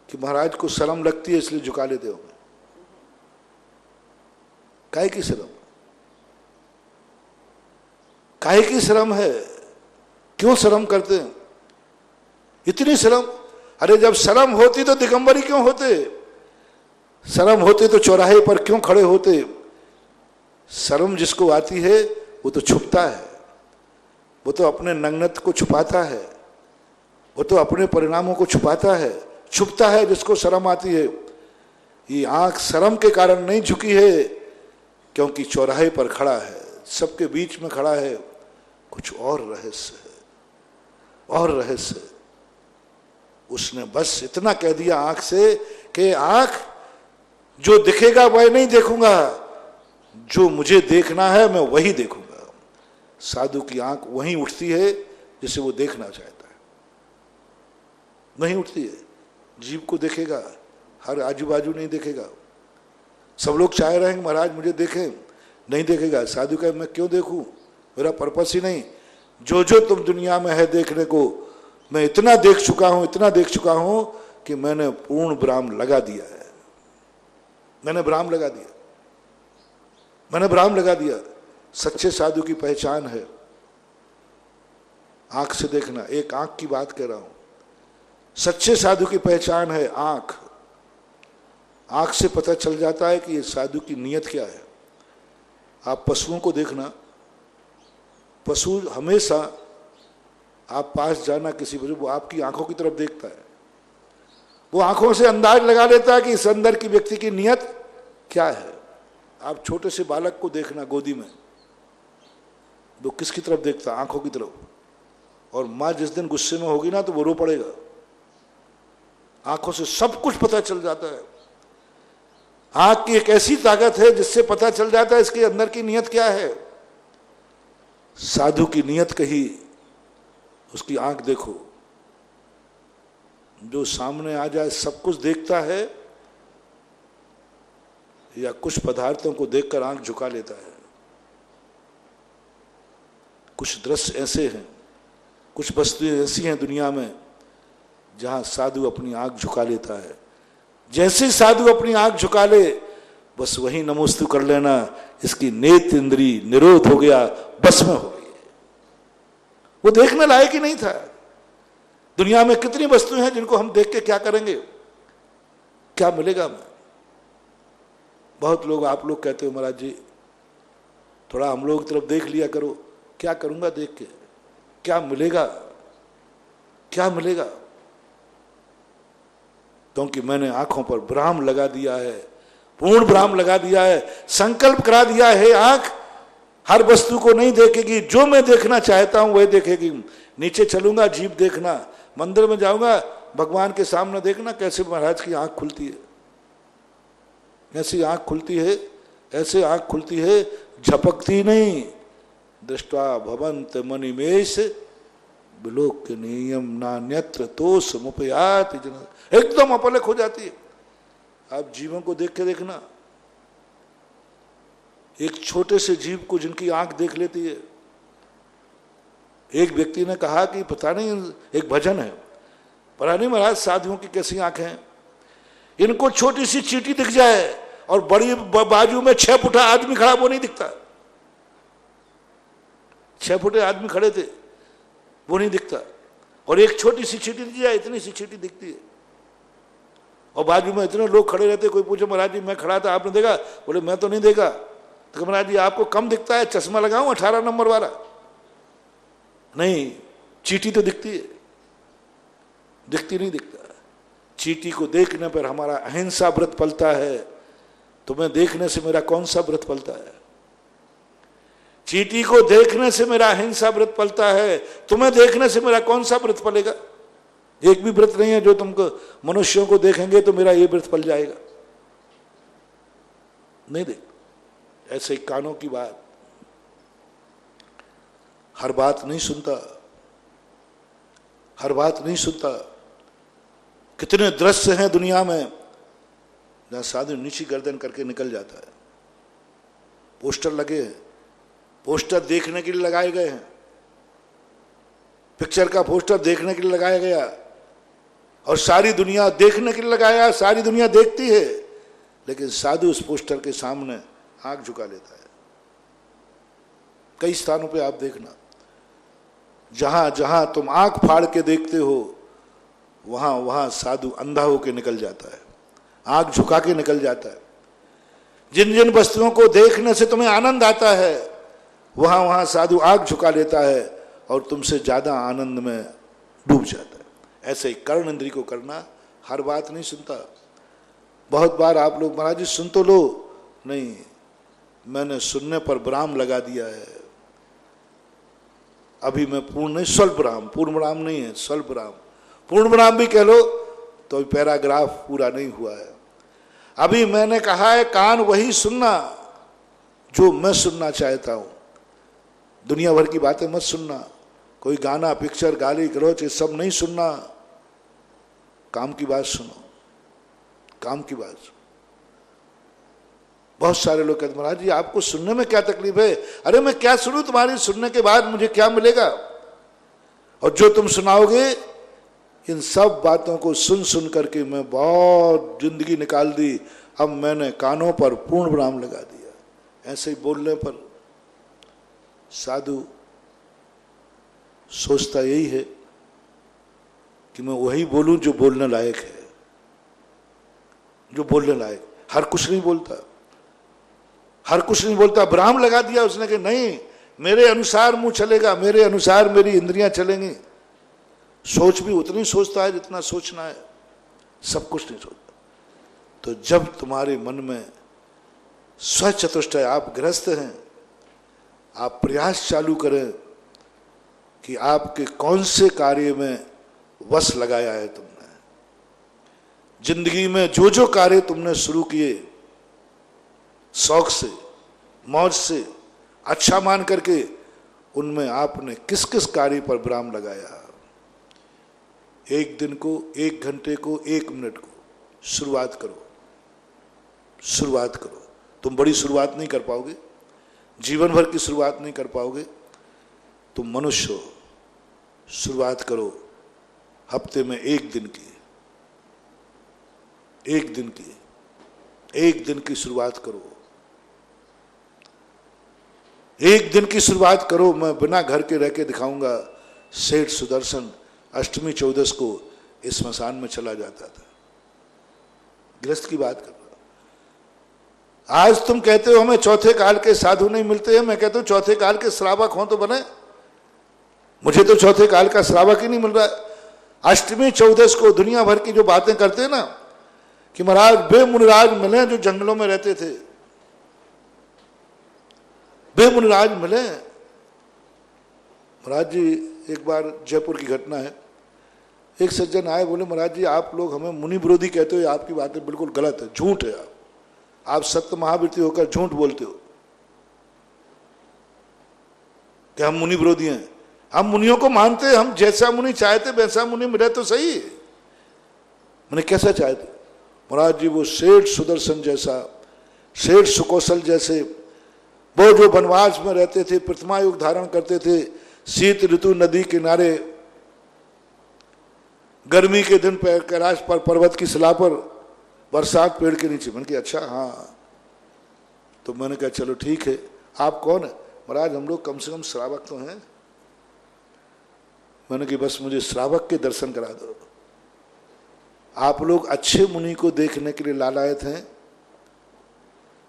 Speaker 1: महाराज को शर्म लगती है इसलिए झुका लेते होंगे। काहे की शर्म? काहे की शर्म है? क्यों शर्म करते हैं? इतनी शर्म? अरे जब शर्म होती तो दिगंबरी क्यों होते? शर्म होती तो चौराहे पर क्यों खड़े होते? शर्म जिसको आती है वो तो छुपता है, वो तो अपने नग्नता को छुपाता है, वो तो अपने परिणामों को छुपाता है, छुपता है जिसको शर्म आती है। ये आंख शर्म के कारण नहीं झुकी है, क्योंकि चौराहे पर खड़ा है, सबके बीच में खड़ा है। कुछ और रहस्य है, और रहस्य। उसने बस इतना कह दिया आंख से कि आंख, जो दिखेगा वह नहीं देखूंगा, जो मुझे देखना है मैं वही देखूंगा। साधु की आंख वहीं उठती है जिसे वो देखना चाहता है, वहीं उठती है। जीव को देखेगा, हर आजू बाजू नहीं देखेगा। सब लोग चाह रहे हैं महाराज मुझे देखें, नहीं देखेगा। साधु का मैं क्यों देखूं, मेरा पर्पस ही नहीं। जो जो तुम दुनिया में है देखने को, मैं इतना देख चुका हूं, इतना देख चुका हूं कि मैंने पूर्ण ब्राह्म लगा दिया है। मैंने ब्राह्म लगा दिया, मैंने ब्राह्म लगा दिया। सच्चे साधु की पहचान है आंख से देखना। एक आंख की बात कह रहा हूं। सच्चे साधु की पहचान है आंख। आंख से पता चल जाता है कि ये साधु की नीयत क्या है। आप पशुओं को देखना, पशु हमेशा आप पास जाना किसी वजह, वो आपकी आंखों की तरफ देखता है। वो आंखों से अंदाज लगा लेता है कि इस अंदर की व्यक्ति की नीयत क्या है। आप छोटे से बालक को देखना गोदी में, वो किसकी तरफ देखता है? आंखों की तरफ। और माँ जिस दिन गुस्से में होगी ना तो वो रो पड़ेगा। आंखों से सब कुछ पता चल जाता है। आंख की एक ऐसी ताकत है जिससे पता चल जाता है इसके अंदर की नीयत क्या है। साधु की नीयत कही, उसकी आंख देखो। जो सामने आ जाए सब कुछ देखता है, या कुछ पदार्थों को देखकर आंख झुका लेता है। कुछ दृश्य ऐसे हैं, कुछ वस्तुएं ऐसी हैं दुनिया में जहां साधु अपनी आंख झुका लेता है। जैसे साधु अपनी आंख झुका ले, बस वही नमोस्तु कर लेना, इसकी नेत्र इंद्री निरोध हो गया, बस में हो गई। वो देखने लायक ही नहीं था। दुनिया में कितनी वस्तुएं हैं जिनको हम देख के क्या करेंगे, क्या मिलेगा हमें। बहुत लोग, आप लोग कहते हो महाराज जी थोड़ा हम लोग की तरफ देख लिया करो। क्या करूंगा देख के, क्या मिलेगा, क्या मिलेगा? क्योंकि मैंने आंखों पर विराम लगा दिया है, पूर्ण विराम लगा दिया है, संकल्प करा दिया है। आंख हर वस्तु को नहीं देखेगी, जो मैं देखना चाहता हूं वही देखेगी। नीचे चलूंगा जीभ देखना, मंदिर में जाऊंगा भगवान के सामने देखना कैसे महाराज की आंख खुलती है, कैसी आंख खुलती है, ऐसे आंख खुलती है, झपकती नहीं। दृष्टा भवंत मणिमेश विलोक नियम नान्यत्र तोष मुपयात, एकदम अपलक हो जाती है। आप जीवों को देख के देखना, एक छोटे से जीव को जिनकी आंख देख लेती है। एक व्यक्ति ने कहा कि पता नहीं, एक भजन है, पता नहीं महाराज साधुओं की कैसी आंखें हैं, इनको छोटी सी चींटी दिख जाए और बड़ी बाजू में 6 फुटा आदमी खड़ा वो नहीं दिखता। 6 फुटे आदमी खड़े थे वो नहीं दिखता, और एक छोटी सी चींटी दिख जाए इतनी सी चींटी दिखती है। और बाजू में इतने लोग खड़े रहते, कोई पूछे महाराज जी मैं खड़ा था आपने देखा? बोले मैं तो नहीं देखा। तो महाराज जी आपको कम दिखता है, चश्मा लगाऊं 18 नंबर वाला? नहीं, चींटी तो दिखती है, दिखती नहीं दिखता। चींटी को देखने पर हमारा अहिंसा व्रत पलता है, तुम्हें देखने से मेरा कौन सा व्रत पलता है? चींटी को देखने से मेरा अहिंसा व्रत पलता है, तुम्हें देखने से मेरा कौन सा व्रत पलेगा? एक भी व्रत नहीं है जो तुमको, मनुष्यों को देखेंगे तो मेरा ये व्रत पल जाएगा, नहीं देख। ऐसे ही कानों की बात, हर बात नहीं सुनता, हर बात नहीं सुनता। कितने दृश्य हैं दुनिया में जहां साधु नीची गर्दन करके निकल जाता है। पोस्टर लगे हैं, पोस्टर देखने के लिए लगाए गए हैं, पिक्चर का पोस्टर देखने के लिए लगाया गया और सारी दुनिया देखने के लिए लगाया, सारी दुनिया देखती है, लेकिन साधु उस पोस्टर के सामने आंख झुका लेता है। कई स्थानों पे आप देखना, जहां जहां तुम आंख फाड़ के देखते हो वहां वहां साधु अंधा होके निकल जाता है, आंख झुका के निकल जाता है। जिन जिन वस्तुओं को देखने से तुम्हें आनंद आता है वहां वहां साधु आंख झुका लेता है और तुमसे ज्यादा आनंद में डूब जाता है। ऐसे ही कर्ण इंद्री को करना, हर बात नहीं सुनता। बहुत बार आप लोग महाराज जी सुन तो लो, नहीं, मैंने सुनने पर विराम लगा दिया है। अभी मैं पूर्ण नहीं, स्वल्प विराम, पूर्ण विराम नहीं है, स्वल्प विराम। पूर्ण विराम भी कह लो तो पैराग्राफ पूरा नहीं हुआ है। अभी मैंने कहा है कान वही सुनना जो मैं सुनना चाहता हूं, दुनिया भर की बातें मत सुनना, कोई गाना पिक्चर गाली गलौच ये सब नहीं सुनना, काम की बात सुनो, काम की बात सुनो। बहुत सारे लोग कहते महाराज जी आपको सुनने में क्या तकलीफ है? अरे मैं क्या सुनूं, तुम्हारी सुनने के बाद मुझे क्या मिलेगा? और जो तुम सुनाओगे, इन सब बातों को सुन सुन करके मैं बहुत जिंदगी निकाल दी। अब मैंने कानों पर पूर्ण विराम लगा दिया। ऐसे ही बोलने पर साधु सोचता यही है कि मैं वही बोलूं जो बोलने लायक है, जो बोलने लायक। हर कुछ नहीं बोलता, हर कुछ नहीं बोलता। विराम लगा दिया उसने कि नहीं, मेरे अनुसार मुंह चलेगा, मेरे अनुसार मेरी इंद्रियां चलेंगी। सोच भी उतनी सोचता है जितना सोचना है, सब कुछ नहीं सोचता। तो जब तुम्हारे मन में स्वचतुष्टय, आप गृहस्थ हैं, आप प्रयास चालू करें कि आपके कौन से कार्य में वश लगाया है तुमने, जिंदगी में जो जो कार्य तुमने शुरू किए शौक से, मौज से, अच्छा मान करके, उनमें आपने किस किस कार्य पर विराम लगाया। एक दिन को, एक घंटे को, एक मिनट को शुरुआत करो, शुरुआत करो। तुम बड़ी शुरुआत नहीं कर पाओगे, जीवन भर की शुरुआत नहीं कर पाओगे, तुम मनुष्य हो। शुरुआत करो हफ्ते में एक दिन की, एक दिन की, एक दिन की शुरुआत करो, एक दिन की शुरुआत करो। मैं बिना घर के रह के दिखाऊंगा सेठ सुदर्शन अष्टमी चौदस को इस स्मशान में चला जाता था। गृहस्थ की बात कर रहा। आज तुम कहते हो हमें चौथे काल के साधु नहीं मिलते हैं, मैं कहता हूं चौथे काल के श्रावक हों तो बने। मुझे तो चौथे काल का श्रावक ही नहीं मिल रहा है। अष्टमी चौदस को दुनिया भर की जो बातें करते हैं ना कि महाराज बेमुनिराज मिले जो जंगलों में रहते थे, बेमुनिराज मिले। महाराज जी एक बार जयपुर की घटना है, एक सज्जन आए, बोले महाराज जी आप लोग हमें मुनि विरोधी कहते हो, आपकी बातें बिल्कुल गलत है, झूठ है, आप सत्य महावृत्ति होकर झूठ बोलते हो कि हम मुनि विरोधी हैं। हम मुनियों को मानते, हम जैसा मुनि चाहते वैसा मुनि मिले तो सही। मैंने कैसा चाहते महाराज जी? वो सेठ सुदर्शन जैसा, सेठ सुकौशल जैसे, वो जो वनवास में रहते थे, प्रतिमा युग धारण करते थे, शीत ऋतु नदी किनारे, गर्मी के दिन पैर कैलाश पर पर्वत की शिला पर, बरसात पेड़ के नीचे। मैंने कहा अच्छा हाँ। तो मैंने कहा चलो ठीक है, आप कौन है? महाराज हम लोग कम से कम श्रावक तो हैं। मैंने कहा बस मुझे श्रावक के दर्शन करा दो। आप लोग अच्छे मुनि को देखने के लिए लालायत हैं,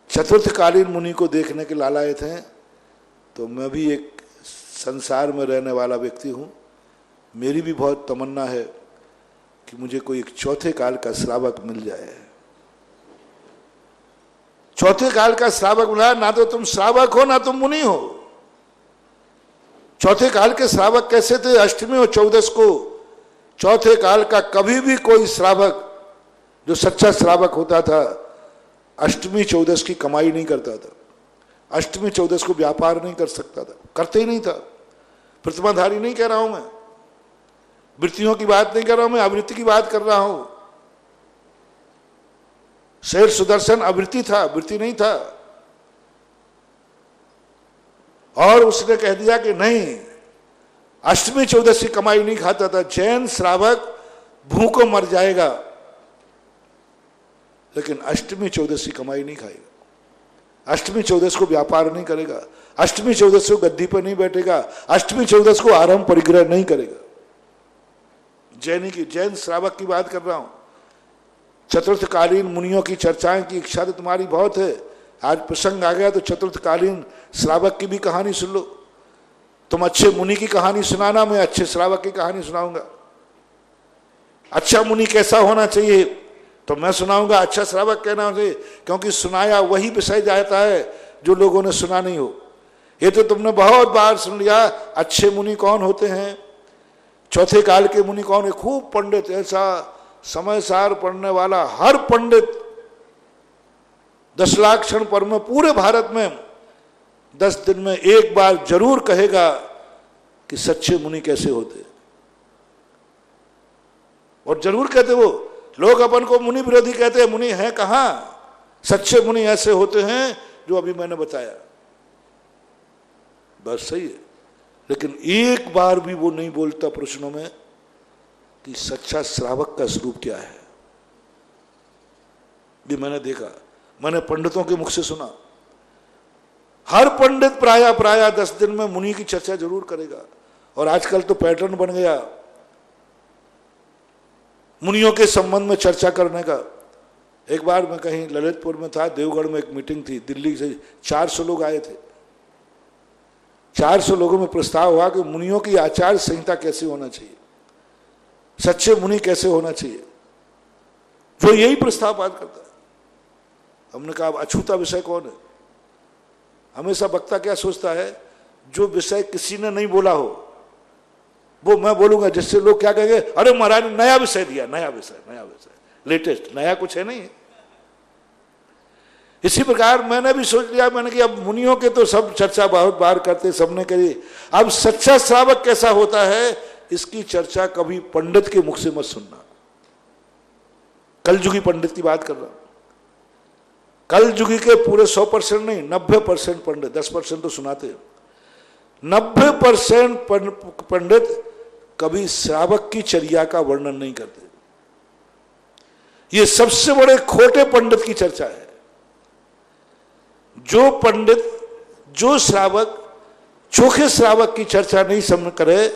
Speaker 1: चतुर्थकालीन मुनि को देखने के लालायत हैं, तो मैं भी एक संसार में रहने वाला व्यक्ति हूँ, मेरी भी बहुत तमन्ना है कि मुझे कोई एक चौथे काल का श्रावक मिल जाए। चौथे काल का श्रावक मिला, ना तो तुम श्रावक हो ना तुम मुनि हो। चौथे काल के श्रावक कैसे थे? अष्टमी और चौदस को चौथे काल का कभी भी कोई श्रावक जो सच्चा श्रावक होता था अष्टमी चौदस की कमाई नहीं करता था, अष्टमी चौदस को व्यापार नहीं कर सकता था, करते ही नहीं था। प्रतिमाधारी नहीं कह रहा हूं मैं, वृत्तियों की बात नहीं कर रहा हूं मैं, आवृत्ति की बात कर रहा हूं। शेर सुदर्शन आवृत्ति था, वृत्ति नहीं था। और उसने कह दिया कि नहीं, अष्टमी चौदस की कमाई नहीं खाता था। जैन श्रावक भूखों मर जाएगा लेकिन अष्टमी चौदस की कमाई नहीं खाएगा, अष्टमी चौदस को व्यापार नहीं करेगा, अष्टमी चौदस को गद्दी पर नहीं बैठेगा, अष्टमी चौदस को आराम परिग्रह नहीं करेगा। जैन श्रावक की बात कर रहा हूं। चतुर्थकालीन मुनियों की चर्चाएं की इच्छा तो तुम्हारी बहुत है, आज प्रसंग आ गया तो चतुर्थकालीन श्रावक की भी कहानी सुन लो। तुम अच्छे मुनि की कहानी सुनाना, मैं अच्छे श्रावक की कहानी सुनाऊंगा। अच्छा मुनि कैसा होना चाहिए तो मैं सुनाऊंगा, अच्छा श्रावक कहना चाहिए, क्योंकि सुनाया वही विषय जाता है जो लोगों ने सुना नहीं हो। ये तो तुमने बहुत बार सुन लिया। अच्छे मुनि कौन होते हैं? चौथे काल के मुनि कौन है? खूब पंडित, ऐसा समय सार पढ़ने वाला हर पंडित 10 लाख क्षण पर में पूरे भारत में 10 दिन में एक बार जरूर कहेगा कि सच्चे मुनि कैसे होते, और जरूर कहते। वो लोग अपन को मुनि विरोधी कहते हैं, मुनि हैं कहां? सच्चे मुनि ऐसे होते हैं जो अभी मैंने बताया, बस सही है। लेकिन एक बार भी वो नहीं बोलता प्रश्नों में कि सच्चा श्रावक का स्वरूप क्या है। ये मैंने देखा, मैंने पंडितों के मुख से सुना। हर पंडित प्राय 10 दिन में मुनि की चर्चा जरूर करेगा। और आजकल तो पैटर्न बन गया मुनियों के संबंध में चर्चा करने का। एक बार मैं कहीं ललितपुर में था, देवगढ़ में एक मीटिंग थी, दिल्ली से 400 लोग आए थे। 400 लोगों में प्रस्ताव हुआ कि मुनियों की आचार संहिता कैसे होना चाहिए, सच्चे मुनि कैसे होना चाहिए। वो यही प्रस्ताव बात करता है। हमने कहा अब अछूता विषय कौन है? हमेशा वक्ता क्या सोचता है, जो विषय किसी ने नहीं बोला हो वो मैं बोलूंगा, जिससे लोग क्या कहेंगे, अरे महाराज ने नया विषय दिया, नया विषय, लेटेस्ट, नया कुछ है नहीं। इसी प्रकार मैंने भी सोच लिया, मैंने कि अब मुनियों के तो सब चर्चा बहुत बार करते, सबने करी। अब सच्चा श्रावक कैसा होता है इसकी चर्चा कभी पंडित के मुख से मत सुनना। कलयुगी पंडित की बात कर रहा हूं। कलयुगी के पूरे 100% नहीं, 90% पंडित, 10% तो सुनाते हैं। 90% पंडित कभी श्रावक की चर्या का वर्णन नहीं करते। ये सबसे बड़े खोटे पंडित की चर्चा है। जो पंडित, जो श्रावक चोखे श्रावक की चर्चा नहीं समझ करे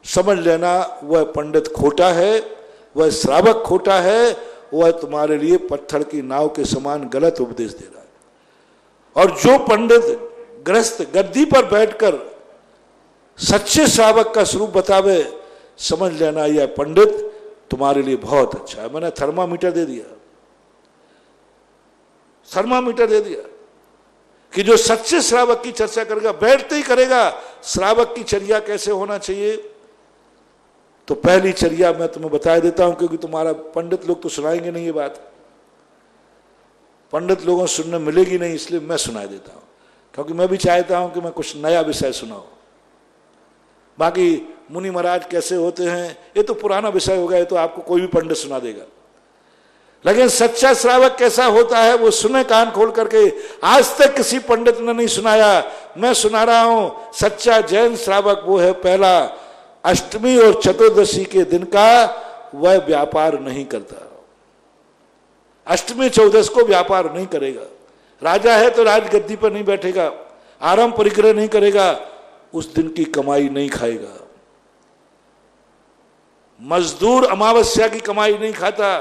Speaker 1: समझ लेना वह पंडित खोटा है, वह श्रावक खोटा है, वह तुम्हारे लिए पत्थर की नाव के समान गलत उपदेश दे रहा है। और जो पंडित ग्रस्त गद्दी पर बैठकर सच्चे श्रावक का स्वरूप बतावे, समझ लेना यह पंडित तुम्हारे लिए बहुत अच्छा है। मैंने थर्मामीटर दे दिया, थर्मामीटर दे दिया कि जो सच्चे श्रावक की चर्चा करेगा, बैठते ही करेगा श्रावक की चर्या कैसे होना चाहिए। तो पहली चर्या मैं तुम्हें बता देता हूं, क्योंकि तुम्हारा पंडित लोग तो सुनाएंगे नहीं, ये बात पंडित लोगों से सुनने मिलेगी नहीं, इसलिए मैं सुना देता हूं, क्योंकि मैं भी चाहता हूं कि मैं कुछ नया विषय सुनाऊं। बाकी मुनि महाराज कैसे होते हैं ये तो पुराना विषय होगा, ये तो आपको कोई भी पंडित सुना देगा। लेकिन सच्चा श्रावक कैसा होता है वो सुने कान खोल करके। आज तक किसी पंडित ने नहीं सुनाया, मैं सुना रहा हूं। सच्चा जैन श्रावक वो है, पहला अष्टमी और चतुर्दशी के दिन का वह व्यापार नहीं करता। अष्टमी चौदस को व्यापार नहीं करेगा। राजा है तो राजगद्दी पर नहीं बैठेगा, आराम परिग्रह नहीं करेगा, उस दिन की कमाई नहीं खाएगा। मजदूर अमावस्या की कमाई नहीं खाता,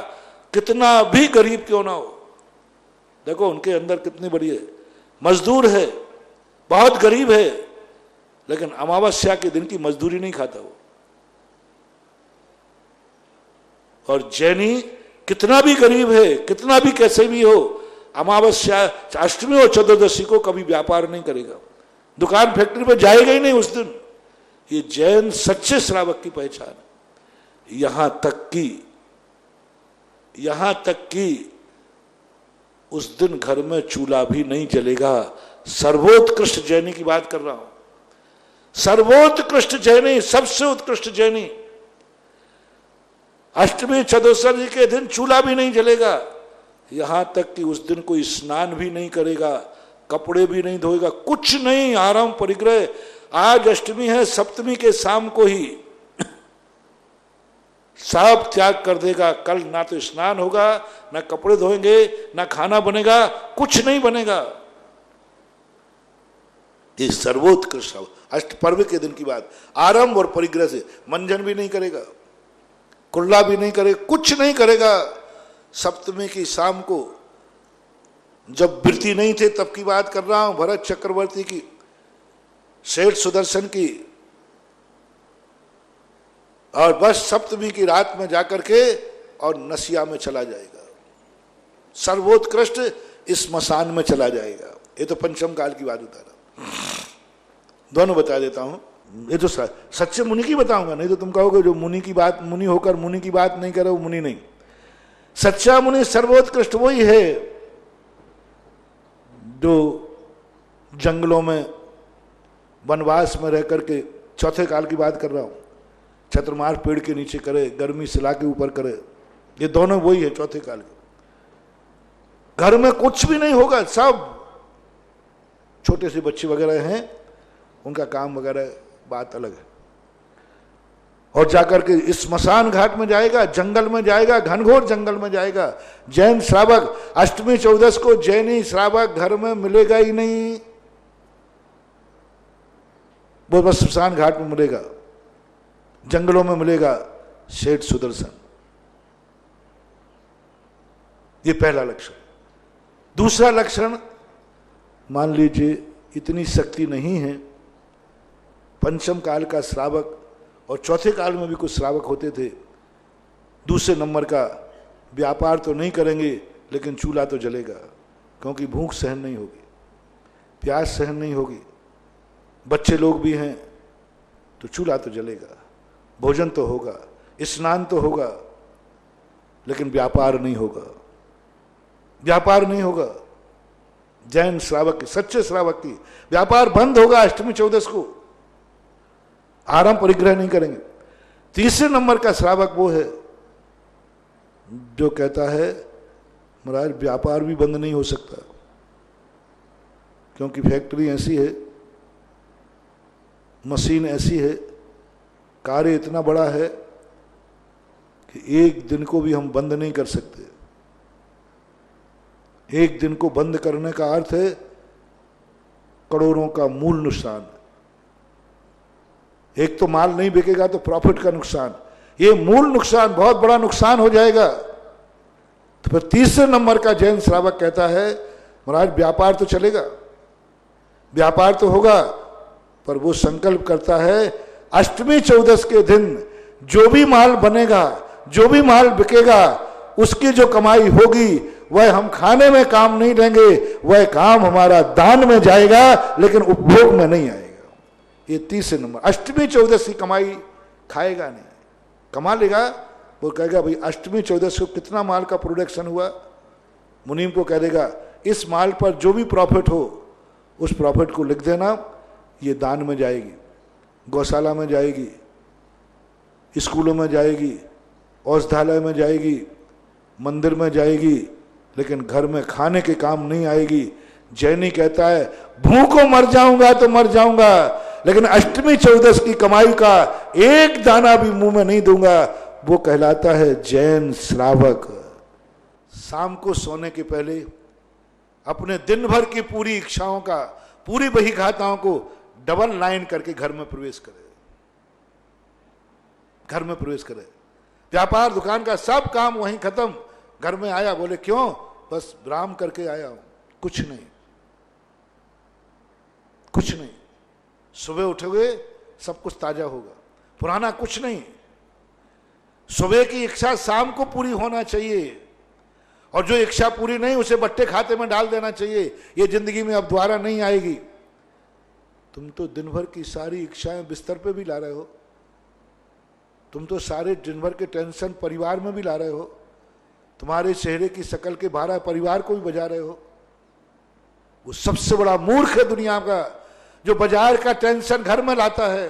Speaker 1: कितना भी गरीब क्यों ना हो। देखो उनके अंदर कितनी बड़ी है, मजदूर है, बहुत गरीब है, लेकिन अमावस्या के दिन की मजदूरी नहीं खाता वो। और जैनी कितना भी गरीब है, कितना भी कैसे भी हो, अमावस्या अष्टमी और चतुर्दशी को कभी व्यापार नहीं करेगा, दुकान फैक्ट्री पर जाएगा ही नहीं उस दिन। ये जैन सच्चे श्रावक की पहचान है। यहां तक कि उस दिन घर में चूल्हा भी नहीं जलेगा। सर्वोत्कृष्ट जैनी की बात कर रहा हूं, सर्वोत्कृष्ट जैनी, सबसे उत्कृष्ट जैनी। अष्टमी चतुर्दशी के दिन चूल्हा भी नहीं जलेगा। यहां तक कि उस दिन कोई स्नान भी नहीं करेगा, कपड़े भी नहीं धोएगा, कुछ नहीं, आराम परिग्रह। आज अष्टमी है, सप्तमी के शाम को ही सब त्याग कर देगा। कल ना तो स्नान होगा, ना कपड़े धोएंगे, ना खाना बनेगा, कुछ नहीं बनेगा। ये सर्वोत्कृष्ट अष्टपर्व के दिन की बात। आरंभ और परिग्रह से मंजन भी नहीं करेगा, कुल्ला भी नहीं करेगा, कुछ नहीं करेगा। सप्तमी की शाम को, जब वृत्ति नहीं थे तब की बात कर रहा हूं, भरत चक्रवर्ती की, सेठ सुदर्शन की, और बस सप्तमी की रात में जाकर के और नसिया में चला जाएगा, सर्वोत्कृष्ट इस स्मशान में चला जाएगा। ये तो पंचम काल की बात बता रहा, दोनों बता देता हूं। ये तो सच्चे मुनि की बताऊंगा, नहीं तो तुम कहोगे जो मुनि की बात, मुनि होकर मुनि की बात नहीं करे वो मुनि नहीं। सच्चा मुनि सर्वोत्कृष्ट वही है जो जंगलों में वनवास में रह करके, चौथे काल की बात कर रहा हूं, छत्रमार पेड़ के नीचे करे, गर्मी शिला के ऊपर करे, ये दोनों वही है चौथे काल के। घर में कुछ भी नहीं होगा, सब छोटे से बच्चे वगैरह हैं, उनका काम वगैरह बात अलग है। और जाकर के इस स्मशान घाट में जाएगा, जंगल में जाएगा, घनघोर जंगल में जाएगा। जैन श्रावक अष्टमी चौदस को जैनी श्रावक घर में मिलेगा ही नहीं, वो बस स्मशान घाट में मिलेगा, जंगलों में मिलेगा सेठ सुदर्शन। ये पहला लक्षण। दूसरा लक्षण, मान लीजिए इतनी शक्ति नहीं है, पंचम काल का श्रावक और चौथे काल में भी कुछ श्रावक होते थे। दूसरे नंबर का, व्यापार तो नहीं करेंगे लेकिन चूल्हा तो जलेगा, क्योंकि भूख सहन नहीं होगी, प्यास सहन नहीं होगी, बच्चे लोग भी हैं तो चूल्हा तो जलेगा, भोजन तो होगा, स्नान तो होगा, लेकिन व्यापार नहीं होगा, व्यापार नहीं होगा। जैन श्रावक की, सच्चे श्रावक की व्यापार बंद होगा अष्टमी चौदस को, आराम परिग्रह नहीं करेंगे। तीसरे नंबर का श्रावक वो है जो कहता है महाराज व्यापार भी बंद नहीं हो सकता, क्योंकि फैक्ट्री ऐसी है, मशीन ऐसी है, कार्य इतना बड़ा है कि एक दिन को भी हम बंद नहीं कर सकते। एक दिन को बंद करने का अर्थ है करोड़ों का मूल नुकसान। एक तो माल नहीं बिकेगा तो प्रॉफिट का नुकसान, ये मूल नुकसान, बहुत बड़ा नुकसान हो जाएगा। तो फिर तीसरे नंबर का जैन श्रावक कहता है महाराज व्यापार तो चलेगा, व्यापार तो होगा, पर वो संकल्प करता है अष्टमी चौदस के दिन जो भी माल बनेगा, जो भी माल बिकेगा, उसकी जो कमाई होगी वह हम खाने में काम नहीं लेंगे, वह काम हमारा दान में जाएगा, लेकिन उपभोग में नहीं आएगा। ये तीसरे नंबर, अष्टमी चौदस की कमाई खाएगा नहीं, कमा लेगा, वो कहेगा भाई अष्टमी चौदस को कितना माल का प्रोडक्शन हुआ, मुनीम को कह देगा इस माल पर जो भी प्रॉफिट हो उस प्रॉफिट को लिख देना, ये दान में जाएगी, गौशाला में जाएगी, स्कूलों में जाएगी, औषधालय में जाएगी, मंदिर में जाएगी, लेकिन घर में खाने के काम नहीं आएगी। जैनी कहता है भूखों मर जाऊंगा तो मर जाऊंगा, लेकिन अष्टमी चौदस की कमाई का एक दाना भी मुंह में नहीं दूंगा। वो कहलाता है जैन श्रावक। शाम को सोने के पहले अपने दिन भर की पूरी इच्छाओं का, पूरी बहिघाताओं को डबल लाइन करके घर में प्रवेश करे, घर में प्रवेश करे। व्यापार दुकान का सब काम वहीं खत्म, घर में आया, बोले क्यों, बस विराम करके आया हूं, कुछ नहीं, कुछ नहीं। सुबह उठोगे सब कुछ ताजा होगा, पुराना कुछ नहीं। सुबह की इच्छा शाम को पूरी होना चाहिए, और जो इच्छा पूरी नहीं उसे बट्टे खाते में डाल देना चाहिए, ये जिंदगी में अब दोबारा नहीं आएगी। तुम तो दिन भर की सारी इच्छाएं बिस्तर पे भी ला रहे हो, तुम तो सारे दिन भर के टेंशन परिवार में भी ला रहे हो, तुम्हारे चेहरे की शक्ल के बारह परिवार को भी बजा रहे हो। वो सबसे बड़ा मूर्ख है दुनिया का, जो बाजार का टेंशन घर में लाता है,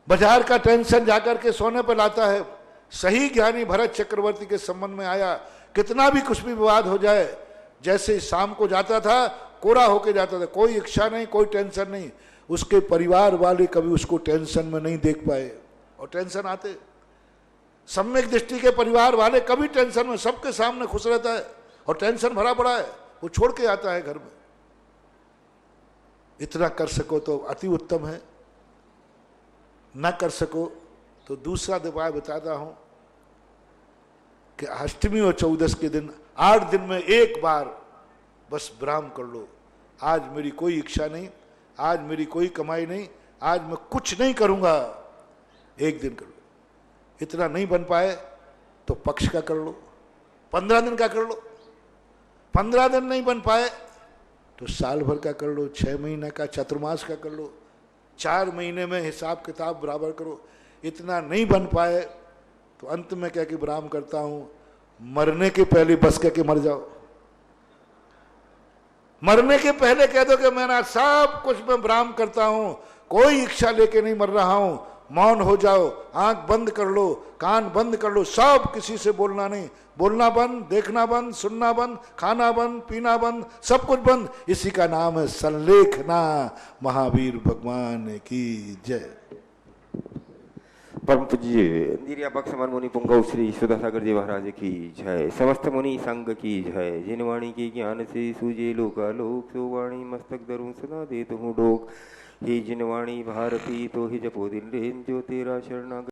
Speaker 1: बाजार का टेंशन जाकर के सोने पर लाता है। सही ज्ञानी भरत चक्रवर्ती के संबंध में आया, कितना भी कुछ भी विवाद हो जाए, जैसे शाम को जाता था कोरा होके जाता था, कोई इच्छा नहीं, कोई टेंशन नहीं। उसके परिवार वाले कभी उसको टेंशन में नहीं देख पाए, और टेंशन आते। सम्यक दृष्टि के परिवार वाले कभी टेंशन में, सबके सामने खुश रहता है, और टेंशन भरा पड़ा है, वो छोड़ के आता है घर में। इतना कर सको तो अति उत्तम है, न कर सको तो दूसरा उपाय बताता हूं कि अष्टमी और चौदस के दिन 8 दिन में एक बार बस विराम कर लो। आज मेरी कोई इच्छा नहीं, आज मेरी कोई कमाई नहीं, आज मैं कुछ नहीं करूंगा, एक दिन कर लो। इतना नहीं बन पाए तो पक्ष का कर लो, 15 दिन का कर लो। 15 दिन नहीं बन पाए तो साल भर का कर लो, 6 महीने का, चतुर्मास का कर लो, 4 महीने में हिसाब किताब बराबर करो। इतना नहीं बन पाए तो अंत में कह के विराम करता हूं, मरने के पहले बस कह के मर जाओ। मरने के पहले कह दो कि मैं सब कुछ में विराम करता हूं, कोई इच्छा लेके नहीं मर रहा हूं, मौन हो जाओ, आंख बंद कर लो, कान बंद कर लो, सब किसी से बोलना नहीं, बोलना बंद, देखना बंद, सुनना बंद, खाना बंद, पीना बंद, सब कुछ बंद। इसी का नाम है संलेखना। महावीर भगवान की जय।
Speaker 3: परम पूज्य निर्यापक समान मुनि पुंगव श्री सुधासागर जी महाराज की जय। समस्त मुनि संघ की जय। जिन वाणी के ज्ञान से सूझे लोकालोक, सो वाणी मस्तक धरूं सदा देत हूँ डोक। हे जिन वाणी भारती तो ही जपो दिन रेन, जो तेरा शरणागत